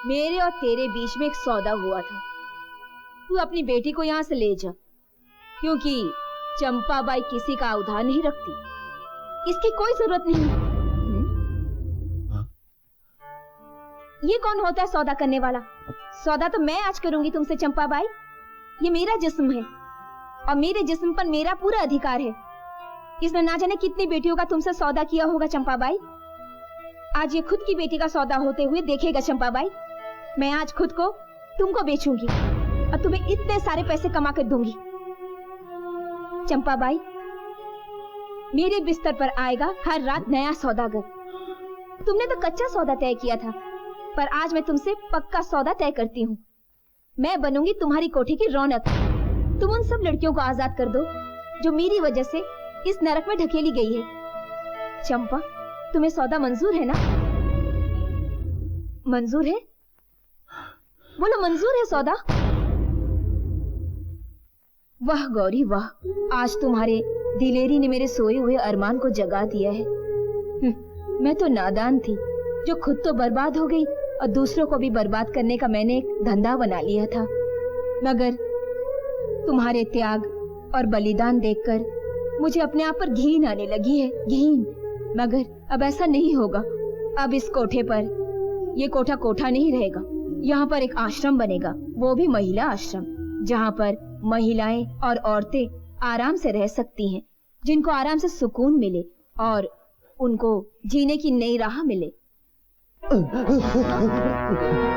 मेरे और तेरे बीच में एक सौदा हुआ था। तू अपनी बेटी को यहाँ से ले जा, क्योंकि चंपाबाई किसी का उधार नहीं रखती, इसकी कोई जरूरत नहीं। ये कौन होता है सौदा करने वाला? सौदा तो मैं आज करूंगी तुमसे चंपाबाई। ये मेरा जिस्म है और मेरे जिस्म पर मेरा पूरा अधिकार है। इसने ना जाने कितनी बेटियों का तुमसे सौदा किया होगा चंपाबाई। आज ये खुद की बेटी का सौदा होते हुए देखेगा चंपाबाई। मैं आज खुद को तुमको बेचूंगी और तुम्हें इतने सारे पैसे कमा कर दूंगी। चंपाबाई, मेरे बिस्तर पर आएगा हर रात नया सौदागर। तुमने तो कच्चा सौदा तय किया था, पर आज मैं तुमसे पक्का सौदा तय करती हूँ। मैं बनूंगी तुम्हारी कोठी की रौनक। तुम उन सब लड़कियों को आजाद कर दो जो मेरी वजह से इस नरक में ढकेली गई है। चंपा, तुम्हें सौदा मंजूर है ना? मंजूर है? बोलो, मंजूर है सौदा? वाह गौरी वाह, आज तुम्हारे दिलेरी ने मेरे सोए हुए अरमान को जगा दिया है। मैं तो नादान थी, जो खुद तो बर्बाद हो गई और दूसरों को भी बर्बाद करने का मैंने एक धंधा बना लिया था। मगर तुम्हारे त्याग और बलिदान देखकर मुझे अपने आप पर घिन आने लगी है, घिन। मगर अब ऐसा नहीं होगा। अब इस कोठे पर, ये कोठा कोठा नहीं रहेगा, यहाँ पर एक आश्रम बनेगा, वो भी महिला आश्रम, जहाँ पर महिलाएं और औरतें आराम से रह सकती हैं, जिनको आराम से सुकून मिले और उनको जीने की नई राह मिले।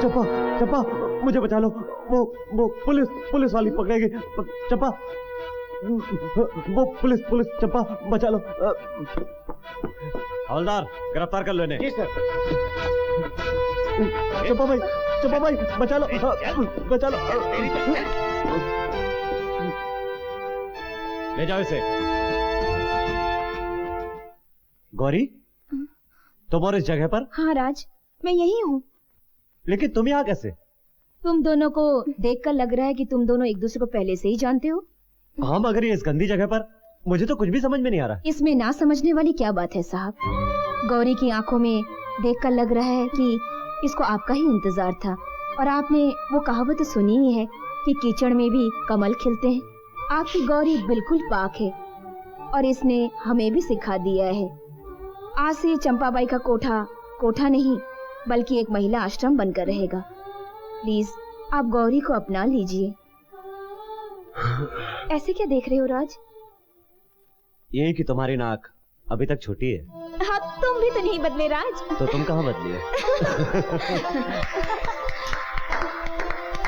चंपा, चंपा, मुझे बचा लो। वो पुलिस वाली पकड़ेगी। चंपा, वो पुलिस, चंपा बचा लो। हवलदार, गिरफ्तार कर लो इन्हें। जी सर। चंपा भाई बचा लो, बचा लो। ले जाओ इसे। गौरी, तुम और इस जगह पर? हाँ राज, मैं यही हूँ। लेकिन तुम यहाँ कैसे? तुम दोनों को देखकर लग रहा है कि तुम दोनों एक दूसरे को पहले से ही जानते हो। हाँ, मगर ये इस गंदी जगह पर मुझे तो कुछ भी समझ में नहीं आ रहा। इसमें ना समझने वाली क्या बात है साहब? गौरी की आंखों में देखकर लग रहा है कि इसको आपका ही इंतजार था, और आपने वो कहावत सुनी ही है कि कीचड़ में भी कमल खिलते हैं। आपकी गौरी बिल्कुल पाक है और इसने हमें भी सिखा दिया है। आज से चंपाबाई का कोठा कोठा नहीं बल्कि एक महिला आश्रम बनकर रहेगा। प्लीज आप गौरी को अपना लीजिए। ऐसे क्या देख रहे हो राज? ये कि तुम्हारी नाक अभी तक छोटी है। हाँ, तुम भी तो नहीं बदले राज। तो तुम कहाँ बदली है?